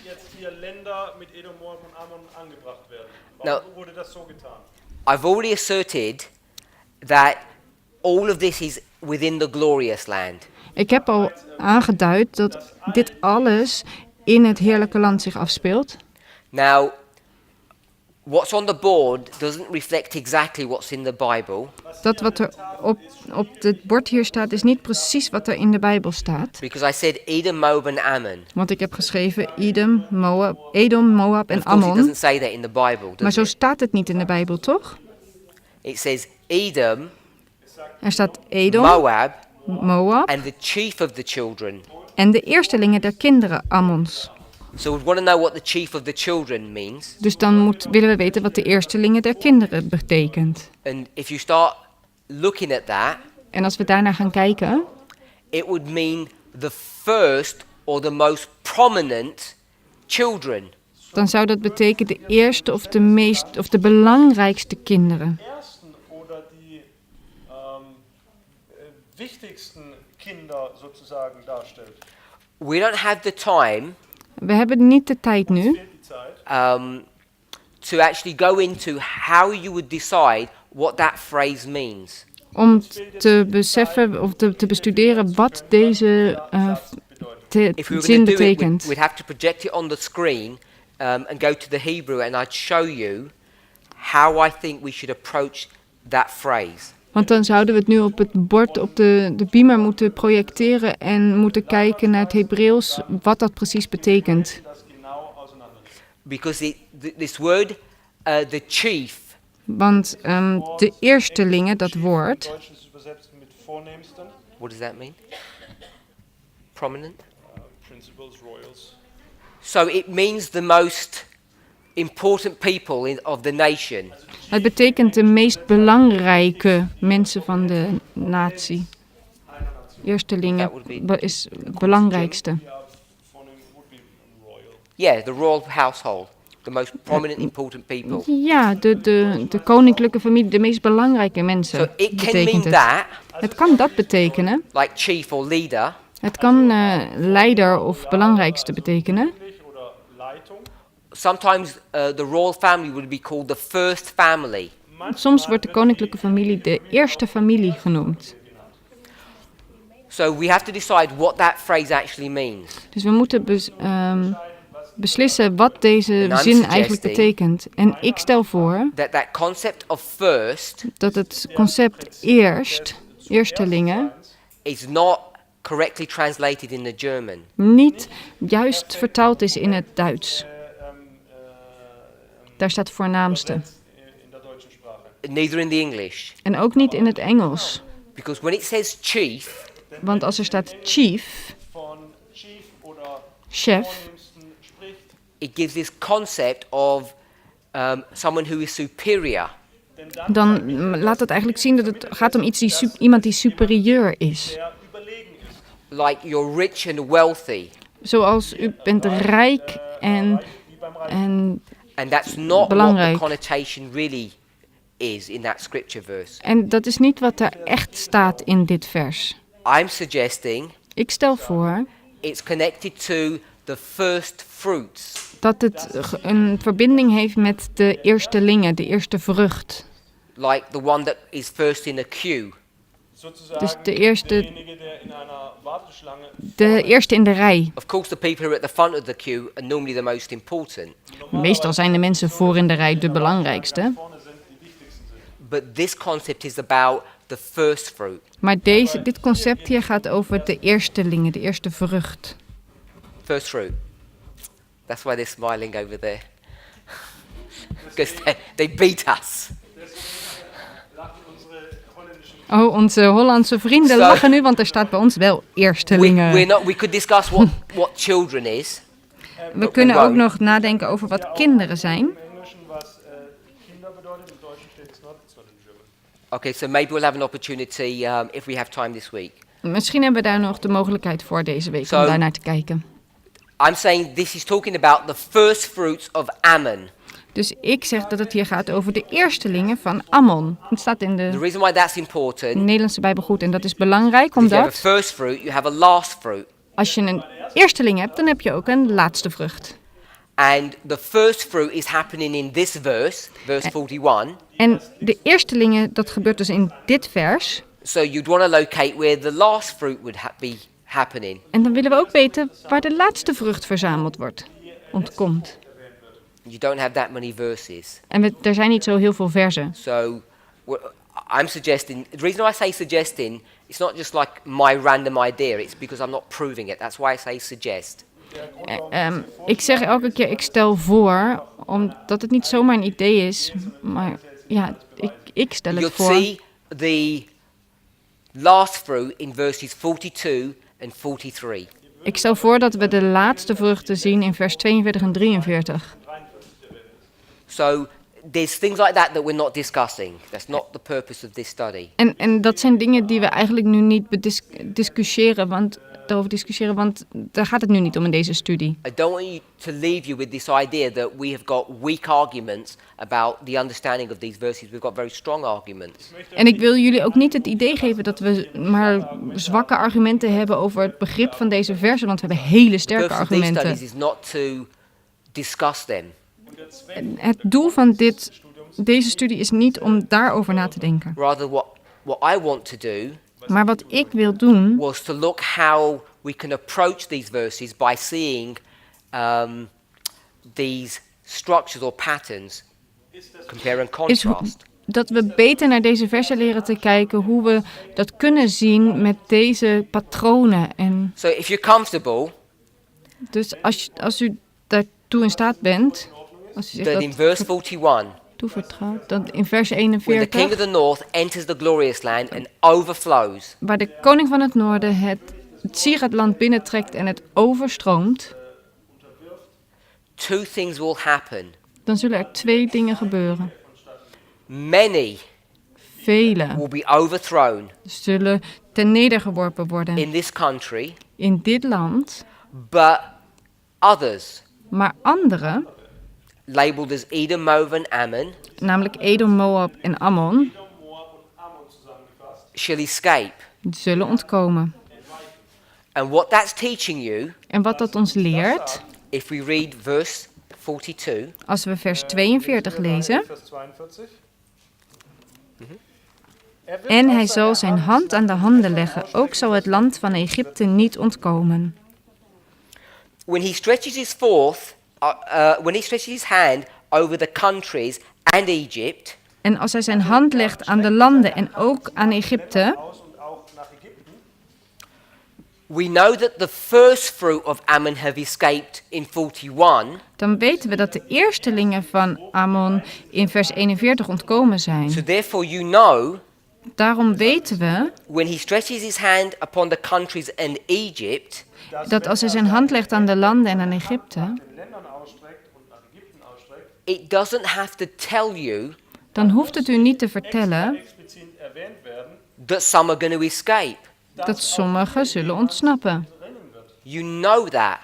Jetzt hier Länder mit Edom, Moab und Ammon angebracht werden. Nou- Warum wurde das so getan? I've already asserted that all of this is within the glorious land. Ik heb al aangeduid dat dit alles in het heerlijke land zich afspeelt. Now, what's on the board doesn't reflect exactly what's in the Bible, Dat wat er op het bord hier staat is niet precies wat er in de Bijbel staat. because I said Edom, Moab and Ammon. Want ik heb geschreven Edom, Moab en Of course, it Ammon. doesn't say that in the Bible, Maar does zo it? staat het niet in de Bijbel, toch? It says Edom, Er staat Edom, Moab, Moab and the chief of the children. en de eerstelingen der kinderen, Ammons. So we want to know what the chief of the children means. Dus dan willen we weten wat de eerstelingen der kinderen betekent. And if you start looking at that, En als we daarnaar gaan kijken, it would mean the first or the most prominent children. Dan zou dat betekenen de eerste of de belangrijkste kinderen. Ersten oder die wichtigsten Kinder sozusagen darstellt. We don't have the time We hebben niet de tijd nu Fehlt die Zeit. To actually go into how you would decide what that phrase means. om te beseffen of te bestuderen wat deze If we were zin going to do it, betekent. we'd have to project it on the screen and go to the Hebrew, and I'd show you how I think we should approach that phrase. Want dan zouden we het nu op het bord, op de beamer moeten projecteren en moeten kijken naar het Hebreeuws, wat dat precies betekent. Das genau auseinander. Because this word, the chief, Want de eerstelingen, dat woord, Deutsch ist übersetzt mit Vornehmsten. what does that mean? Prominent? Principals, royals. So it means the most important people of the nation. het betekent de meest belangrijke mensen van de natie. Eerstelingen is het belangrijkste. Yeah, vornehm would be royal. Yeah, the royal household. The most prominent, important people. Ja, de koninklijke familie, de meest belangrijke mensen. So it can mean betekent het. that, Het kan dat betekenen. like chief or leader. Het kan leider of belangrijkste betekenen. Oder Leitung. Sometimes the royal family would be called the first family. Soms wordt de koninklijke familie de eerste familie genoemd. So we have to decide what that phrase actually means. Dus we moeten beslissen wat deze And I'm zin eigenlijk suggesting- betekent. En ik stel voor That concept of first dat het concept eerstelingen, is not correctly translated in the German. niet juist vertaald is in het Duits. Daar staat voornaamste. In der deutschen Sprache. Neither in the English. En ook niet in het Engels. Because when it says chief, Want als er staat chief, Von Chief oder chef, Vornehmsten spricht, it gives this concept of someone who is superior. dan laat het eigenlijk zien dat het gaat om iemand die superieur is. der überlegen ist. Like you're rich and wealthy. Zoals u bent rijk en And that's not what the Belangrijk. connotation really is in that scripture verse. En dat is niet wat er echt staat in dit vers. I'm suggesting Ik stel voor it's connected to the first fruits. dat het een verbinding heeft met de eerstelingen, de eerste vrucht. Like the one that is first in a queue. Sozusagen Dus de eerste, derjenige, der in einer Warteschlange de eerste in de rij. Of course, the people who are at the front of the queue are normally the most important. Meestal zijn de mensen voor in de rij de belangrijkste. vorne sind, die wichtigsten sind. But this concept is about the first fruit. Maar dit concept hier gaat over de eerstelingen, de eerste vrucht. First fruit. That's why they're smiling over there. Because they beat us. Lachen unsere holländischen Oh, onze Hollandse vrienden Zo. lachen nu, want er staat bij ons wel eerstelingen. We could discuss what children is. We kunnen ook nog nadenken over wat kinderen zijn. Im Englischen was Kinder bedeutet, im Deutschen steht es not, it's not in German. Okay, so maybe we'll have an opportunity if we have time this week. Misschien hebben we daar nog de mogelijkheid voor deze week Zo. om daar naar te kijken. I'm saying this is talking about the first fruits of Ammon. Dus ik zeg dat het hier gaat over de eerstelingen van Ammon. Het staat in The de reason why that's important Nederlandse Bijbel goed en dat is belangrijk is you have a omdat first fruit, you have a last fruit. als je een eersteling hebt, dan heb je ook een laatste vrucht. And the first fruit is happening in this verse 41. En de eerstelingen, dat gebeurt dus in dit vers. So you'd want to locate where the last fruit would be happening. En dan willen we ook weten waar de laatste vrucht verzameld wordt, ontkomt. You don't have that many verses. En er zijn niet zo heel veel verzen. So I'm suggesting, the reason I say suggesting, it's not just like my random idea, it's because I'm not proving it. That's why I say suggest. Ik zeg elke keer, ik stel voor, omdat het niet zomaar een idee is. Maar ja, ik stel het You'll voor. see the last fruit in verses 42 and 43. Ik stel voor dat we de laatste vruchten zien in vers 42 en 43. So there's things like that we're not discussing. That's not the purpose of this study. En dat zijn dingen die we eigenlijk nu niet discussiëren, want daar gaat het nu niet om in deze studie. I don't want you to leave you with this idea that we have got weak arguments about the understanding of these verses. We've got very strong arguments. En ik wil jullie ook niet het idee geven dat we maar zwakke argumenten hebben over het begrip van deze versen, want we hebben hele The sterke purpose of these argumenten. studies is not to discuss them. En het doel van deze studie is niet om daarover na te denken. Rather, what I want to do Maar wat ik wil doen, was to look how we can approach these verses by seeing these structures or patterns, compare and is contrast. dat we beter naar deze versen leren te kijken, hoe we dat kunnen zien met deze patronen. En So if you're comfortable, dus als u daartoe in staat bent, als u zich that in dat verse 41, toevertrouwt, dat in vers when the king of 41, the north enters the glorious land and overflows, waar de koning van het noorden het Sieradland binnentrekt en het overstroomt, two things will happen. dan zullen er 2 dingen gebeuren. Many Velen will be overthrown zullen ten nedergeworpen worden in this country, in dit land, but others, maar anderen, labeled as Edom, Moab, and Ammon, namelijk Edom, Moab en Ammon, Moab und Ammon zusammengefasst. shall escape. zullen ontkomen. And what that's teaching you, En wat dat ons leert, if we read verse 42, als we vers 42 lezen, Vers 42. en hij zal zijn hand aan de handen leggen, ook zal het land van Egypte niet ontkomen. when he stretches his hand over the countries and Egypt, En als hij zijn hand legt aan de landen en ook aan Egypte, Aus und auch nach Ägypten. we know that the first fruit of Ammon have escaped in 41. dan weten we dat de eerstelingen van Ammon in vers 41 ontkomen So zijn. therefore you know, Daarom weten we when he stretches his hand upon the countries and Egypt, dat als hij zijn hand legt aan de landen en aan Egypte, Den Ländern ausstreckt und nach Ägypten ausstreckt. it doesn't have to tell you dan hoeft het u niet te vertellen Explizit erwähnt werden. that some are going to escape. dat sommigen zullen ontsnappen. You know that.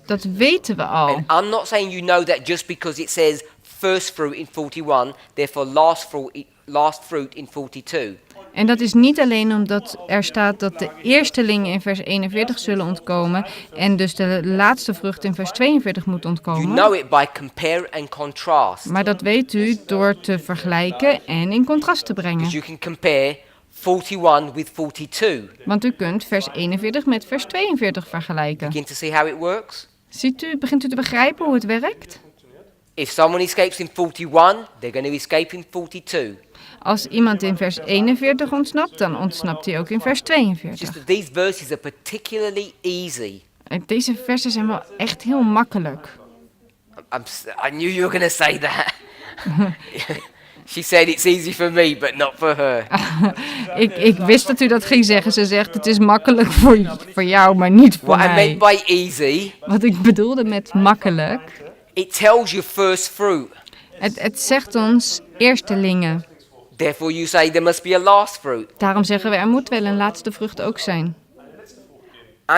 Dat weten we al. And I'm not saying you know that just because it says first fruit in 41, therefore last fruit in 42. En dat is niet alleen omdat er staat dat de eerstelingen in vers 41 zullen ontkomen en dus de laatste vrucht in vers 42 moet You ontkomen. know it by compare and contrast. Maar dat weet u door te vergelijken en in contrast te brengen. Because you can compare 41 with 42. Want u kunt vers 41 met vers 42 vergelijken. Begin to see how it works. Begint u te begrijpen hoe het werkt? If someone escapes in 41, they're going to escape in 42. Als iemand in vers 41 ontsnapt, dan ontsnapt hij ook in vers It's just 42. that these verses are particularly easy. En deze versen zijn wel echt heel makkelijk. I knew you were going to say that. She said it's easy for me, but not for her. Ik wist dat u dat ging zeggen. Ze zegt het is makkelijk voor jou, maar niet voor What I mij. meant by easy, Wat ik bedoelde met makkelijk, it tells you first fruit. het zegt ons eerstelingen. Therefore you say there must be a last fruit. Daarom zeggen we er moet wel een laatste vrucht ook zijn.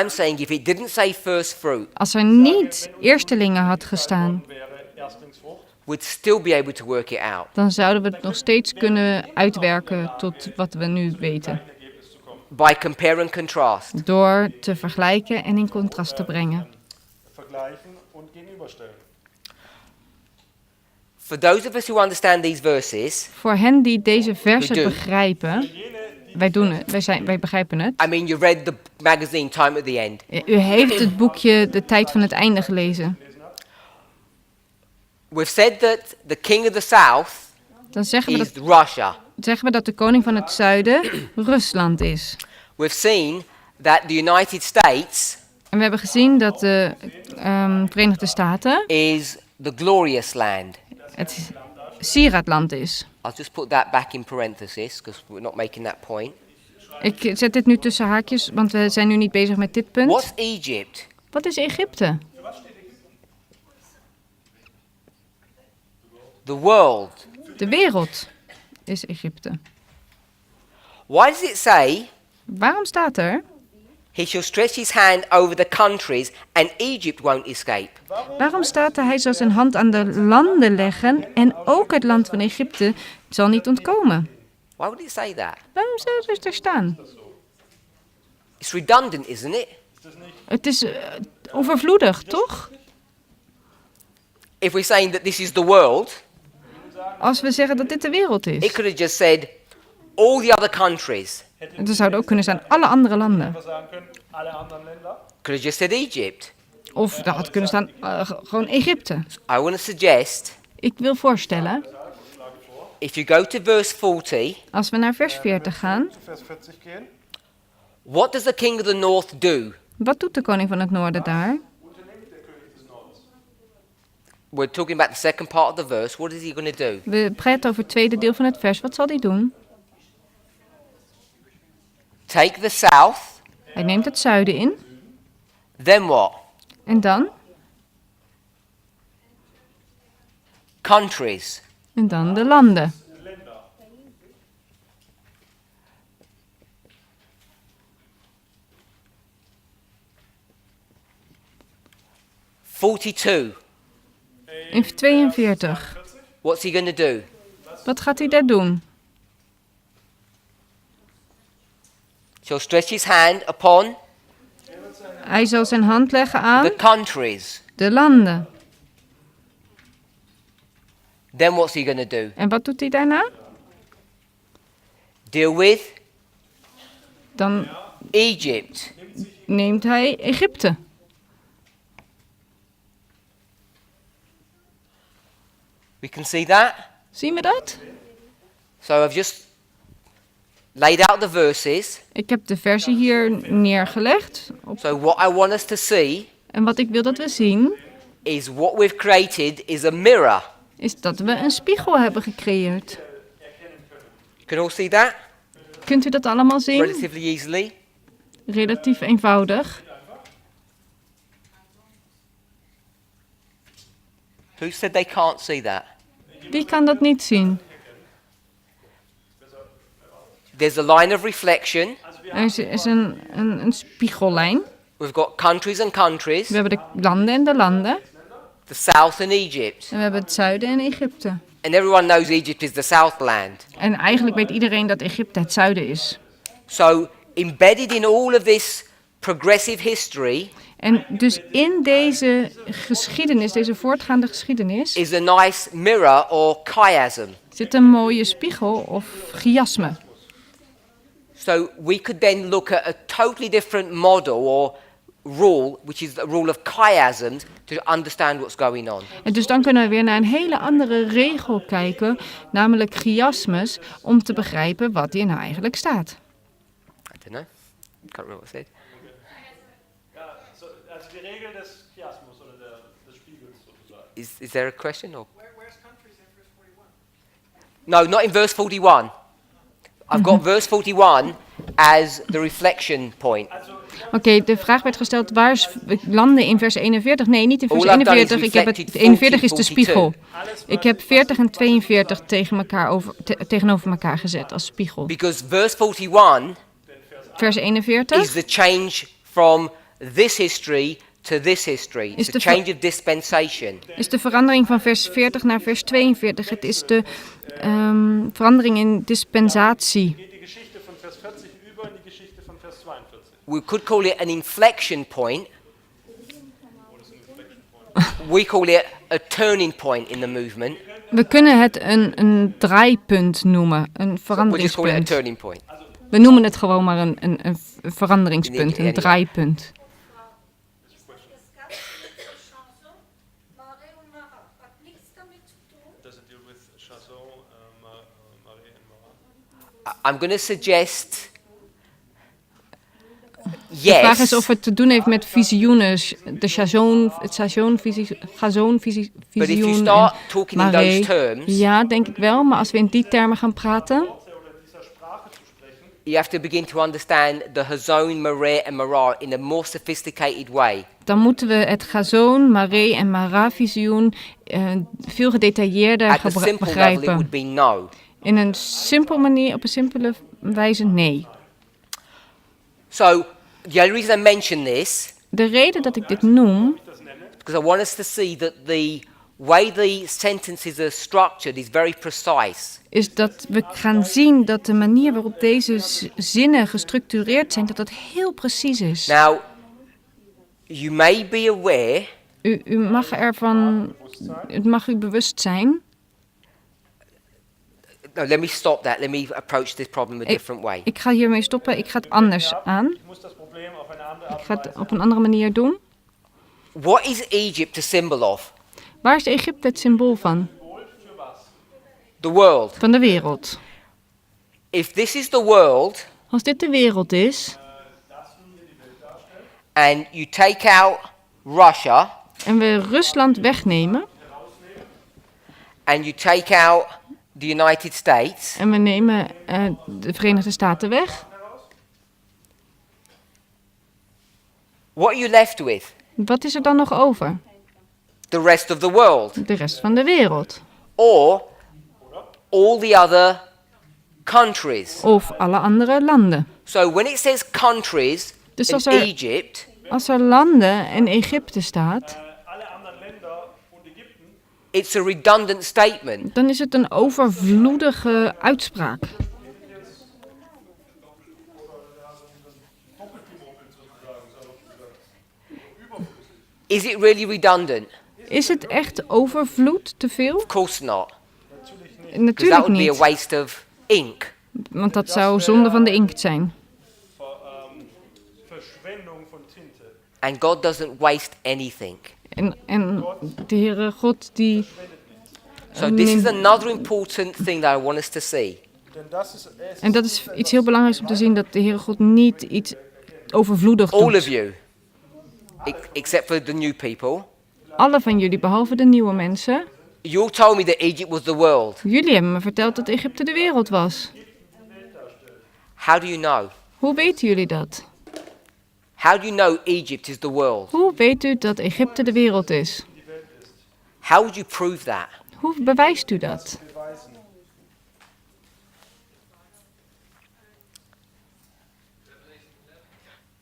I'm saying if it didn't say first fruit, Als er niet eerstelingen had gestaan, Wäre Erstlingsfrucht. we'd still be able to work it out. dan zouden we het nog steeds kunnen uitwerken tot wat we nu weten. By compare and contrast. Door te vergelijken en in contrast te brengen. Vergleichen und gegenüberstellen. For those of us who understand these verses, Voor hen die deze versen We do. begrijpen, wij doen het, wij begrijpen het. I mean, you read the magazine Time at the End. U heeft het boekje De Tijd van het Einde gelezen. We've said that the king of the south Dan zeggen we, is Russia. dat de koning van het zuiden Rusland is. We've seen that the United States En we hebben gezien dat de Verenigde Staten is the glorious land. het Sieradland is. I'll just put that back in parenthesis because we're not making that point. Ik zet dit nu tussen haakjes, want we zijn nu niet bezig met dit punt. What's Egypt? Wat is Egypte? The world. De wereld is Egypte. Why does it say Waarom staat er? he shall stretch his hand over the countries and Egypt won't escape? Waarom staat er, hij zal zijn hand aan de landen leggen en ook het land van Egypte zal niet ontkomen? Why would it say that? Waarom zou het er staan? It's redundant, isn't it? Het is overvloedig, toch? If we're saying that this is the world, Als we zeggen dat dit de wereld it is. could have just said all the other countries. Het zou ook kunnen staan alle andere landen. Wir sagen können, alle anderen Länder. Could have just said Egypt. Of dat had kunnen staan gewoon Egypte. I want to suggest, Ik wil voorstellen, if you go to verse 40, als we naar vers 40 gaan. Vers 40 gehen. what does the king of the north do? Wat doet de koning van het noorden daar? We're talking about the second part of the verse. What is he going to do? We praten over het tweede deel van het vers. Wat zal hij doen? Take the south, Hij neemt het zuiden in. then what? En dan? Countries. En dan de landen. In 42. What's he going to do? Wat gaat hij daar doen? Shall stretch his hand upon Hij zal zijn hand leggen aan the countries. de landen. Then what's he going to do? En wat doet hij daarna? Deal with Dan Egypt. neemt hij Egypte. We can see that. Zien we dat? So I've just laid out the verses. Ik heb de versie hier neergelegd. So what I want us to see En wat ik wil dat we zien, is what we've created is a mirror. is dat we een spiegel hebben gecreëerd. You can all see that Kunt u dat allemaal zien? relatively easily. Relatief eenvoudig. Who said they can't see that? Wie kan dat niet zien? There's a line of reflection. Er is een spiegellijn. We've got countries and countries. We hebben de landen en de landen. The south and Egypt. En we hebben het zuiden en Egypte. And everyone knows Egypt is the southland. En eigenlijk weet iedereen dat Egypte het zuiden is. So embedded in all of this progressive history En dus in deze geschiedenis, deze voortgaande geschiedenis, is a nice mirror or chiasm. zit een mooie spiegel of chiasme. So we could then look at a totally different model or rule, which is the rule of chiasms, to understand what's going on. En dus dan kunnen we weer naar een hele andere regel kijken, namelijk chiasmes, om te begrijpen wat hier nou eigenlijk staat. I don't know. Can't remember what it said. Ja, so, also die Regel des Chiasmus oder des Spiegels sozusagen. Is there a question? Or? Where's countries in verse 41? No, not in verse 41. I've got verse 41 as the reflection point. Oké, de vraag werd gesteld, waar is landen in vers 41? Nee, niet in vers All I've done is 41. Ik heb het, reflected 41 is de 40, spiegel. Ik heb 40 en 42 tegenover elkaar gezet als spiegel. Because verse 41 Vers is 41 the change from this history to this history. It's Is a the change of dispensation. is de verandering van vers 40 naar vers 42. Het is de verandering in dispensatie. Geht die Geschichte von Vers 40 über in die Geschichte von Vers 42. We could call it an inflection point. We call it a turning point in the movement. We kunnen het een draaipunt noemen, een We'll just call it a veranderingspunt. turning point. We noemen het gewoon maar een veranderingspunt, een draaipunt. Does it deal with Chasson, Marie and Mara? I'm going to suggest De vraag is yes, of het te doen heeft met visioenen, de Chazon, het but if you visioen start en talking in those Maree. terms, Ja, denk ik wel, maar als we in die termen gaan praten, you have to begin to understand the Hazon, Mareh and Marah in a more sophisticated way. Dan moeten we het Chazon, Mareh en Marah-visioen veel gedetailleerder At the simple level, it begrijpen. would be no. In een simpele manier, op een simpele wijze, nee. So, the only reason I mention this De reden dat ik dit noem, because I want us to see that the way the sentences are structured is very precise. is dat we gaan zien dat de manier waarop deze zinnen gestructureerd zijn, dat dat heel precies is. Now, you may be aware U mag ervan, het mag u bewust zijn. no, let me stop that. Let me approach this problem a different way. Ik ga hiermee stoppen, ik ga het anders aan. Ich muss das Problem auf eine andere Ik Art ga und het Weise op een andere manier doen. What is Egypt a symbol of? Waar is Egypte het symbool van? Symbol für was? The world. Van de wereld. If this is the world Als dit de wereld is, and you take out Russia en we Rusland wegnemen, and you take out the United States, en we nemen de Verenigde Staten weg, what are you left with? wat is er dan nog over? The rest of the world. De rest van de wereld. Or all the other countries. Of alle andere landen. So when it says countries Dus in als er- Egypt, Als er landen in Egypte staat, alle anderen Länder und Ägypten it's a redundant statement. dan is het een overvloedige uitspraak. Is it really redundant? Is het echt overvloed te veel? Of course not. Because that Natuurlijk would be a niet, waste of ink. want dat zou zonde van de inkt zijn. Verschwendung von Tinte. And God doesn't waste anything. En de Heere God die... So this is another important thing that I want us to see. Denn das ist es. En dat is iets heel belangrijks om te zien, dat de Heere God niet iets overvloedig All of doet. you, except for the new people, Alle van jullie, behalve de nieuwe mensen, you told me that Egypt was the world. jullie hebben me verteld dat Egypte de wereld was. How do you know? Hoe weten jullie dat? How do you know Egypt is the world? Hoe weet u dat Egypte de wereld is? How would you prove that? Hoe bewijst u dat?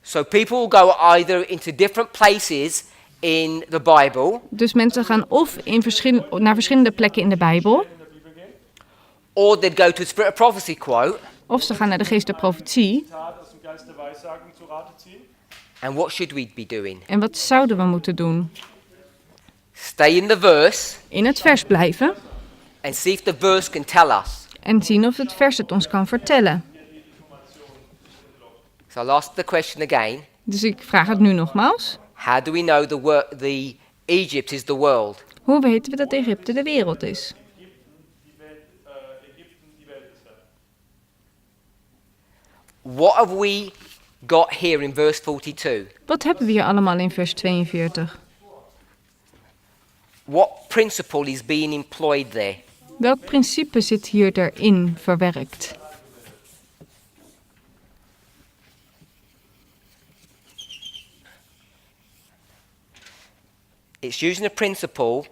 So people will go either into different places in the Bible, Dus mensen gaan of naar verschillende plekken in de Bijbel, or they'd go to a Spirit of Prophecy quote, of ze gaan naar de geest der profetie. Tat aus dem Geist der Weissagung zu Rate ziehen. and what should we be doing? En wat zouden we moeten doen? Stay in the verse In het vers blijven and see if the verse can tell us. en zien of het vers het ons kan vertellen. So I'll ask the question again. Dus ik vraag het nu nogmaals. How do we know the Egypt is the world? Hoe weten we dat Egypte de wereld is? Ägypten die Welt ist. What have we got here in verse 42? Wat hebben we hier allemaal in vers 42? What principle is being employed there? Welk principe zit hier erin verwerkt? It's using a principle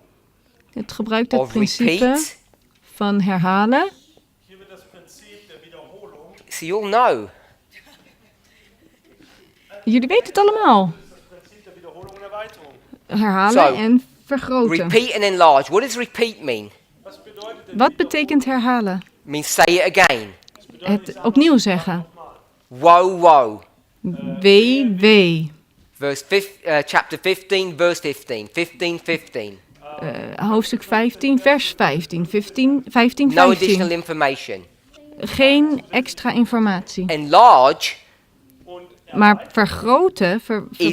Het gebruikt het of principe repeat. van herhalen. Hier wird das Prinzip der Wiederholung, So you'll know. Jullie weten het allemaal. das Prinzip der Wiederholung und Erweiterung. Herhalen Zo. en vergroten. Repeat and enlarge. What does repeat mean? Was bedeutet denn Wat betekent herhalen? It means say it again. Het opnieuw zeggen. Woe, woe. Wee, wee. Chapter 15, verse 15. 15, 15. Hoofdstuk 15, vers 15. 15, 15, No additional 15. information. Geen extra informatie. Enlarge Maar vergroten, is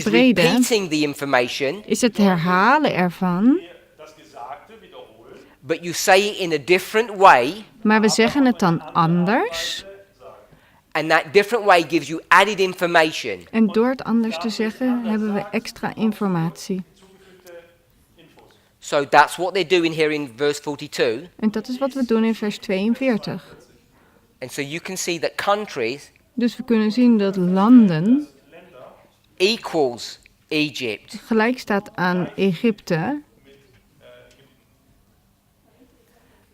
verbreden, repeating the information, is het herhalen ervan. das Gesagte wiederholen? but you say it in a different way, Maar we zeggen het dan anders. and that different way gives you added information. En door het anders te zeggen, hebben we extra informatie. So that's what they're doing here in verse 42. En dat is wat we doen in vers 42. And so you can see that countries Dus we kunnen zien dat landen equals Egypt. gelijk staat aan Egypte.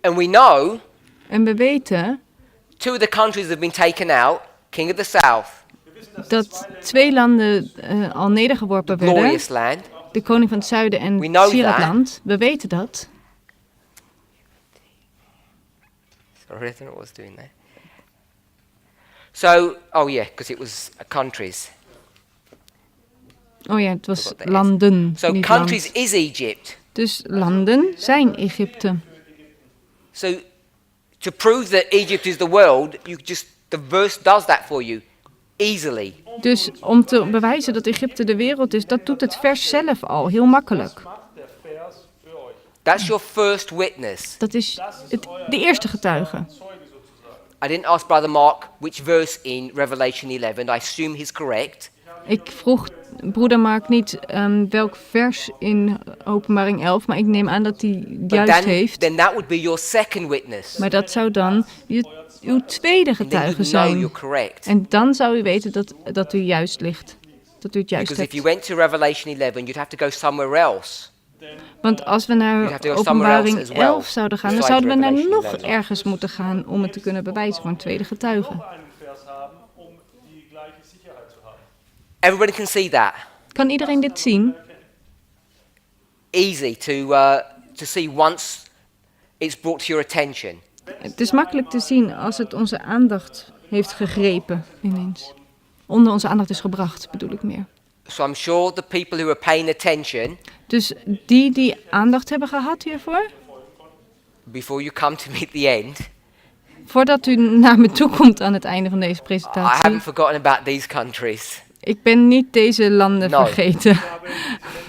And we know En we weten two of the countries that have been taken out, King of the South, dat 2 landen al nedergeworpen werden. glorious land. De koning van het zuiden We en know Sieratland. We weten dat. Sorry, I don't know what I was doing there. So, oh yeah, because it was countries. Oh ja, het was Forgot that. landen, So niet countries land. is Egypt. Dus landen zijn Egypte. So to prove that Egypt is the world, the verse does that for you easily. Dus om te bewijzen dat Egypte de wereld is, dat doet het vers zelf al, heel makkelijk. Macht der Vers für euch. That's your first witness. Dat is de eerste getuige. Zeuge sozusagen. I didn't ask Brother Mark which verse in Revelation 11. I assume he's correct. Ik vroeg broeder Mark niet welk vers in Openbaring 11, maar ik neem aan dat hij But juist heeft. then that would be your second witness. Maar dat zou dan uw tweede And then getuige you'd know zijn. you're correct. En dan zou u weten dat u juist ligt. Dat u het juist Because if you hebt. went to Revelation 11, you'd have to go somewhere else. Want als we You'd naar have to go somewhere else Openbaring as well, 11 zouden gaan, dan besides zouden we naar Revelation nog 11. ergens moeten gaan om het te kunnen bewijzen voor een tweede getuige. Noch einen Vers haben, um die gleiche Sicherheit zu haben. Everybody can see that. Kan iedereen dit zien? Easy to see once it's brought to your attention. Het is makkelijk te zien als het onze aandacht heeft gegrepen ineens. Onder onze aandacht is gebracht, bedoel ik meer. So I'm sure the people who are paying attention, Dus die aandacht hebben gehad hiervoor, before you come to me at the end, voordat u naar me toe komt aan het einde van deze I presentatie. haven't forgotten about these countries. Ik ben niet deze landen No. vergeten. Ich habe die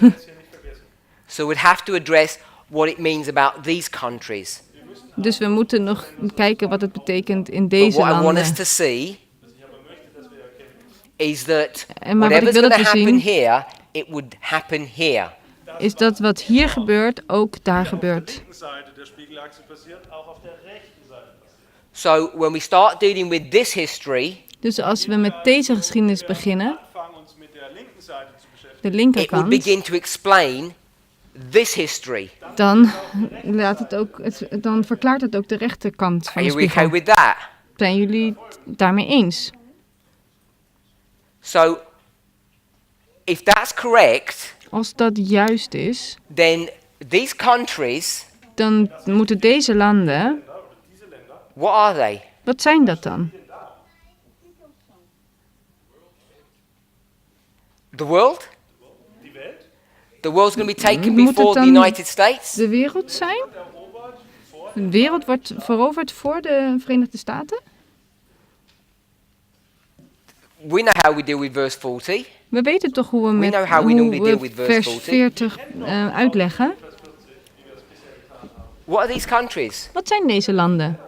Länder jetzt hier nicht vergessen. So we'd have to address what it means about these countries. Dus we moeten nog kijken wat het betekent in But deze what I want us landen. to see is that En maar wat ik whatever's wil going dat to we happen zien, here, it would happen here. is dat wat hier gebeurt, ook daar gebeurt. Linken Seite der Spiegelachse passiert, auch auf der rechten Seite passiert. So when we start dealing with this history, Dus als we met deze geschiedenis beginnen, Anfangen uns mit der linken Seite zu beschäftigen. de it would linkerkant, begin to explain this history. dan verklaart het ook de rechterkant van Are de you okay spiegel. with that? Zijn jullie het daarmee eens? So if that's correct, Als dat juist is, then these countries, dan moeten deze landen, what are they? wat zijn dat dan? The world? Die Welt, The world's going to be taken Moet het before the dan United States? de wereld zijn? De wereld wordt veroverd voor de Verenigde Staten? We know how we deal with verse 40. We weten toch hoe we, know how we normally deal with verse vers 40. 40 uitleggen. What are these countries? Wat zijn deze landen?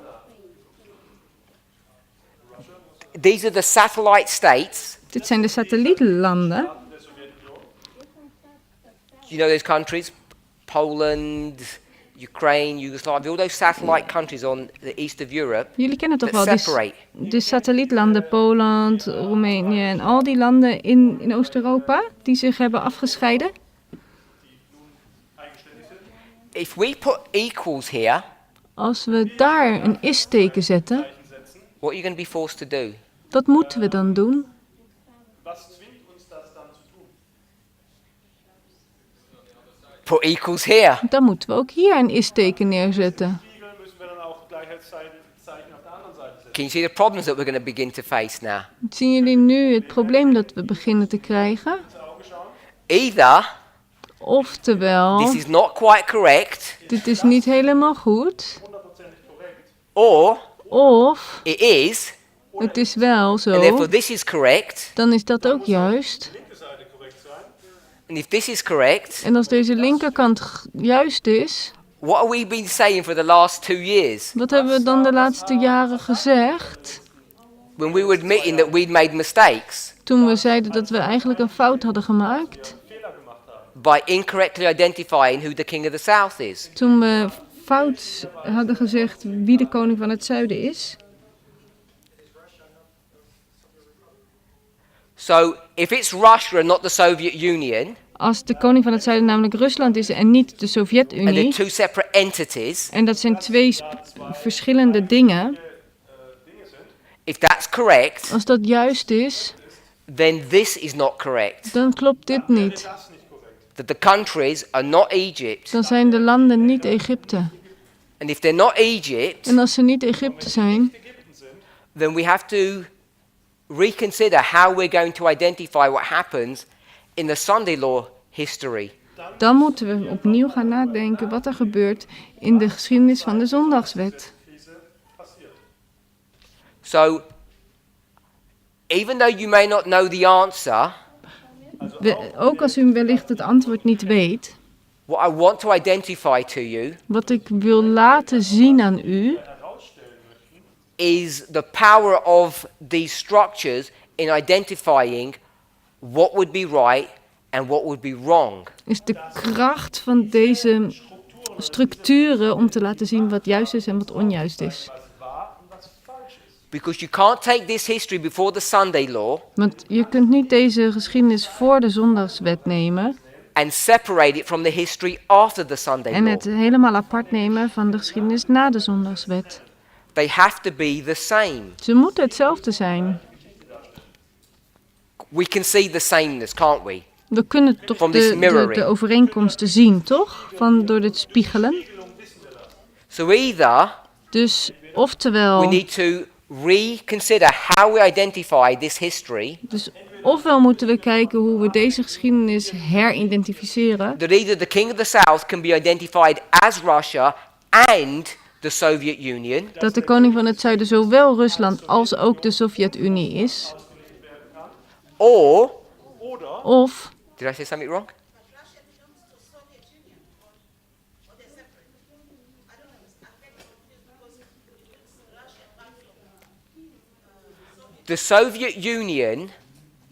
These are the satellite states. Dit zijn de satellietlanden. You know those countries? Poland, Ukraine, Yugoslavia, all those satellite countries on the east of Europe Jullie kennen toch that wel separate. de satellietlanden Poland, Roemenië en al die landen in Oost-Europa die zich hebben afgescheiden? If we put equals here, Als we daar een is-teken zetten, what are you going to be forced to do? wat moeten we dan doen? was zwingt uns das dann zu tun? Put equals here. Dan moeten we ook hier een is-teken neerzetten. Spiegel müssen wir dann auch Gleichheitszeichen auf der anderen Seite setzen. Can you see the problems that we're going to begin to face now? Zien jullie nu het probleem dat we beginnen te krijgen? Ins Auge schauen. Either Oftewel, this is not quite correct, dit is niet helemaal goed. 100% korrekt. or Of it is, het is wel and therefore zo, this is correct. dan is dat ook juist. Linke Seite korrekt sein. And if this is correct, En als deze linkerkant juist is, what have we been saying for the last 2 years? wat hebben we dan de laatste jaren gezegd? When we were admitting that we'd made mistakes Toen we zeiden dat we eigenlijk een fout hadden gemaakt. Fehler gemacht haben. by incorrectly identifying who the king of the south is. Toen we fout hadden gezegd wie de koning van het zuiden is. So if it's Russia and not the Soviet Union, Als de koning van het zuiden namelijk Rusland is en niet de and they're Sovjet-Unie, two separate entities, en dat zijn twee verschillende dingen, Dinge sind, if that's correct, als dat juist is, then this is not correct. dan klopt dit niet. das nicht korrect. That the countries are not Egypt. Dan zijn de landen niet Egypte. And if they're not Egypt, En als ze niet Egypte zijn, Ägypten sind, then we have to reconsider how we're going to identify what happens in the Sunday law history. dan moeten we opnieuw gaan nadenken wat er gebeurt in de geschiedenis van de zondagswet. Krise passiert. So, even though you may not know the answer, Ook als u wellicht het antwoord niet weet, what I want to identify to you wat ik wil laten zien aan u, Herausstellen möchten, is the power of these structures in identifying what would be right and what would be wrong. is de kracht van deze structuren om te laten zien wat juist is en wat onjuist is. was wahr und was falsch ist. Because you can't take this history before the Sunday law Want je kunt niet deze geschiedenis voor de zondagswet nemen and separate it from the history after the Sunday en law. het helemaal apart nemen van de geschiedenis na de zondagswet. They have to be the same. Ze moeten hetzelfde zijn. We can see the sameness, can't we? We kunnen toch From this mirroring. de overeenkomsten zien, toch? Door dit spiegelen. So either Dus we oftewel, need to reconsider how we identify this history, ofwel moeten we kijken hoe we deze geschiedenis heridentificeren. that either the king of the south can be identified as Russia and the Soviet Union, Dat de koning van het zuiden zowel Rusland als ook de Sovjet-Unie is. or, Oder Of, did I say something wrong? The Soviet Union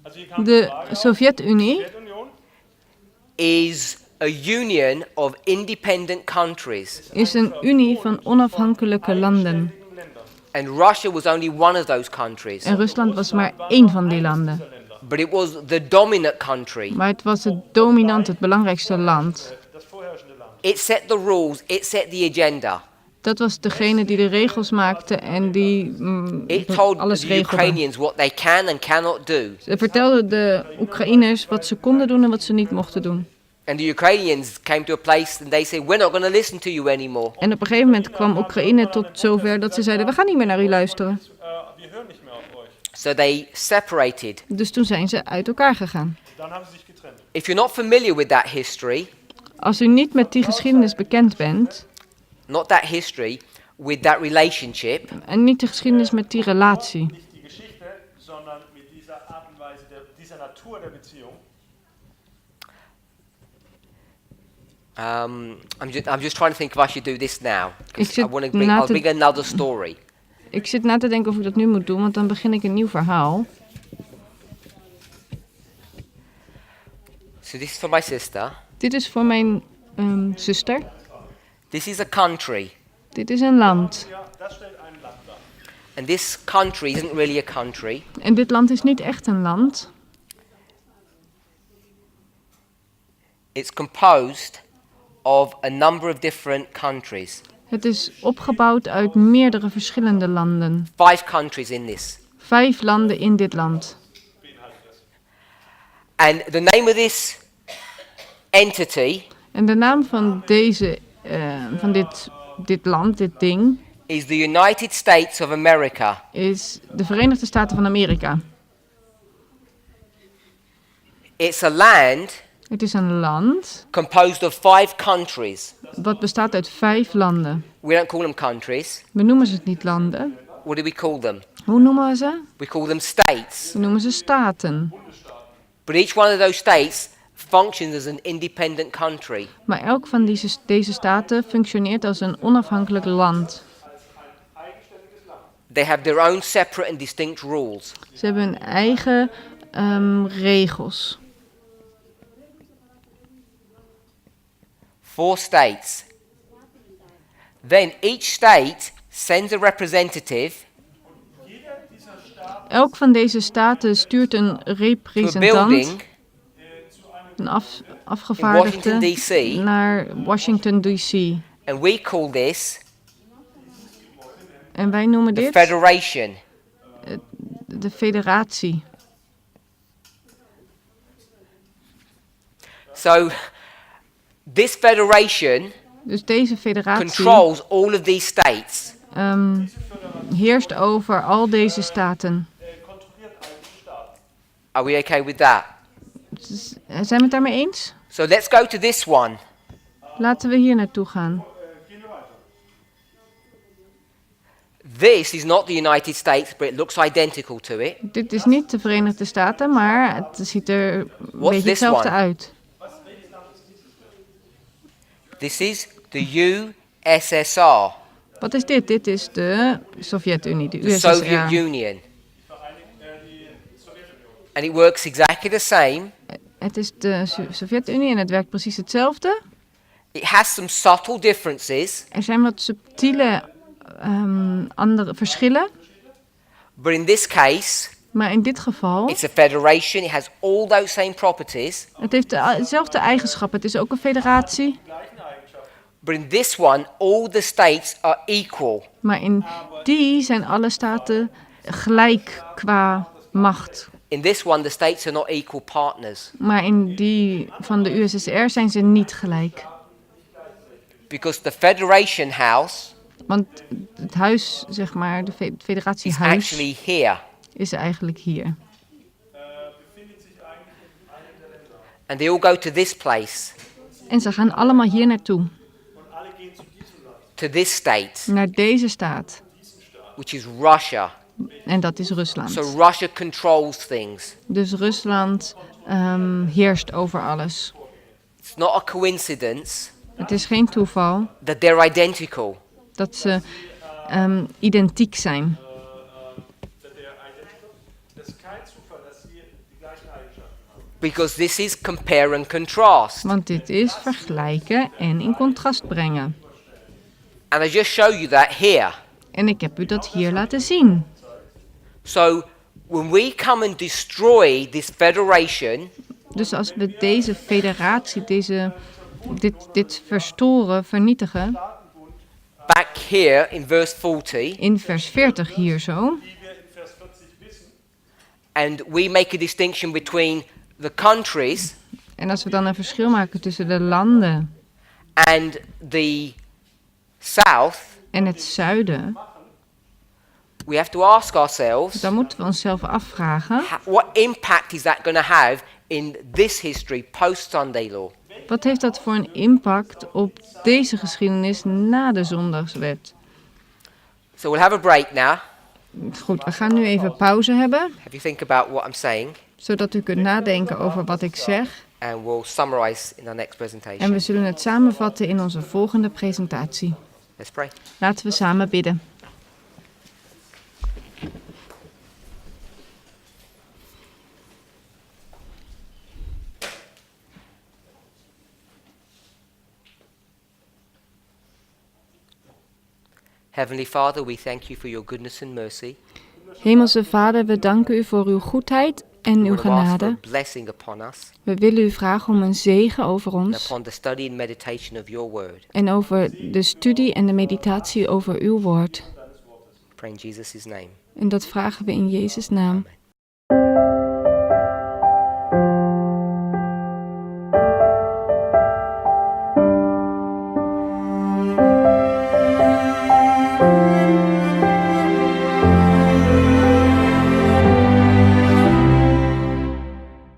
also hier kam die de Frage auf, Sovjet-Unie Sowjetunion is a union of independent countries, is een unie van onafhankelijke landen. Länder. and Russia was only one of those countries, En Rusland was maar één van die landen. but it was the dominant country. Maar het was het dominant, het belangrijkste land. Das vorherrschende Land. It set the rules, it set the agenda. Dat was degene die de regels maakte en die It told alles the regelde. Ukrainians what they can and cannot do. Ze vertelde de Oekraïners wat ze konden doen en wat ze niet mochten doen. And the Ukrainians came to a place and they said, we're not going to listen to you anymore. En op een gegeven moment kwam Oekraïne tot zover dat ze zeiden, we gaan niet meer naar u luisteren. Wir hören nicht mehr auf euch. So they separated. Dus toen zijn ze uit elkaar gegaan. Dann haben sie sich getrennt. If you're not familiar with that history, Als u niet met die geschiedenis bekend bent, not that history, with that relationship, en niet de geschiedenis met die relatie, Nicht die Geschichte, sondern mit dieser Art und Weise, dieser Natur der Beziehung. I'm just trying to think if I should do this now. 'Cause Ik zit I want to bring, na I'll te- bring another story. ik zit na te denken of ik dat nu moet doen, want dan begin ik een nieuw verhaal. So this is for my sister. Dit is voor mijn zuster. This is a country. Dit is een land. Ja, das stellt ein Land dar. And this country isn't really a country. En dit land is niet echt een land. It's composed of a number of different countries. Het is opgebouwd uit meerdere verschillende landen. 5 countries in this. 5 landen in dit land. And the name of this entity En de naam van dit land, dit ding, is the United States of America. is de Verenigde Staten van Amerika. It's a land Het is een land composed of 5 countries. wat bestaat uit 5 landen. We don't call them countries. We noemen ze niet landen. What do we call them? Hoe noemen we ze? We call them states. We noemen ze staten. But each one of those states functions as an independent country. Maar elk van deze staten functioneert als een onafhankelijk land. They have their own separate and distinct rules. Ze hebben hun eigen regels. 4 states. Then each state sends a representative Jeder dieser Staaten Elk van deze staten stuurt een to a representant, building een in afgevaardigde, Washington, D.C. naar Washington D.C. And we call this En wij noemen the dit Federation. de federatie. So this federation Dus deze federatie controls all of these states. heerst over al deze staten. Kontrolliert eigentlich die Staaten. Are we okay with that? Zijn we het daarmee eens? So let's go to this one. Laten we hier naartoe gaan. Gehen wir weiter. This is not the United States, but it looks identical to it. Dit is niet de Verenigde Staten, maar het ziet er een beetje this hetzelfde one? uit. This is the USSR, Wat is dit? Dit is de Sovjet-Unie, de the Soviet USSR. Union. And it works exactly the same. Het is de Sovjet-Unie en het werkt precies hetzelfde. It has some subtle differences, Er zijn wat subtiele andere verschillen, but in this case, maar in dit geval, it's a federation. It has all those same properties. het heeft dezelfde eigenschappen. Het is ook een federatie, But in this one, all the states are equal. maar in die zijn alle staten gelijk qua macht. In this one, the states are not equal partners Maar in die van de USSR zijn ze niet gelijk. because the Federation House Want het huis, zeg maar, het is federatiehuis actually here. is eigenlijk hier. And they all go to this place, En ze gaan allemaal hier naartoe, to this state, naar deze staat. which is Russia. En dat is Rusland. So Russia controls things. Dus Rusland heerst over alles. It's not a coincidence Het is geen toeval that they're identical. dat ze identiek zijn. Das ist kein Zufall, dass sie die gleichen Eigenschaften haben. Because this is compare and contrast. Want dit is vergelijken en in contrast brengen. And I just show you that here. En ik heb u dat hier laten zien. So when we come and destroy this federation, Dus als we deze federatie, dit verstoren, vernietigen, back here in verse 40, in vers 40 hier zo, Wie wir in Vers 40 wissen, and we make a distinction between the countries en als we dan een verschil maken tussen de landen and the south, en het zuiden, we have to ask ourselves, dan moeten we onszelf afvragen, what impact is that going to have in this history post-Sunday law? wat heeft dat voor een impact op deze geschiedenis na de zondagswet? So we'll have a break now. Goed, we gaan nu even pauze hebben, Have you think about what I'm saying, zodat u kunt nadenken over wat ik zeg. and we'll summarize in our next En presentation. we zullen het samenvatten in onze volgende presentatie. Let's pray. Laten we samen bidden. Heavenly Father, we thank you for your goodness and mercy. Hemelse Vader, we danken u voor uw goedheid en We uw want to ask for genade. a blessing upon us We willen u vragen om een zegen over and ons upon the study and meditation of your word. en over de studie en de meditatie over uw woord. Pray in Jesus' name. En dat vragen we in Jezus' naam. Amen.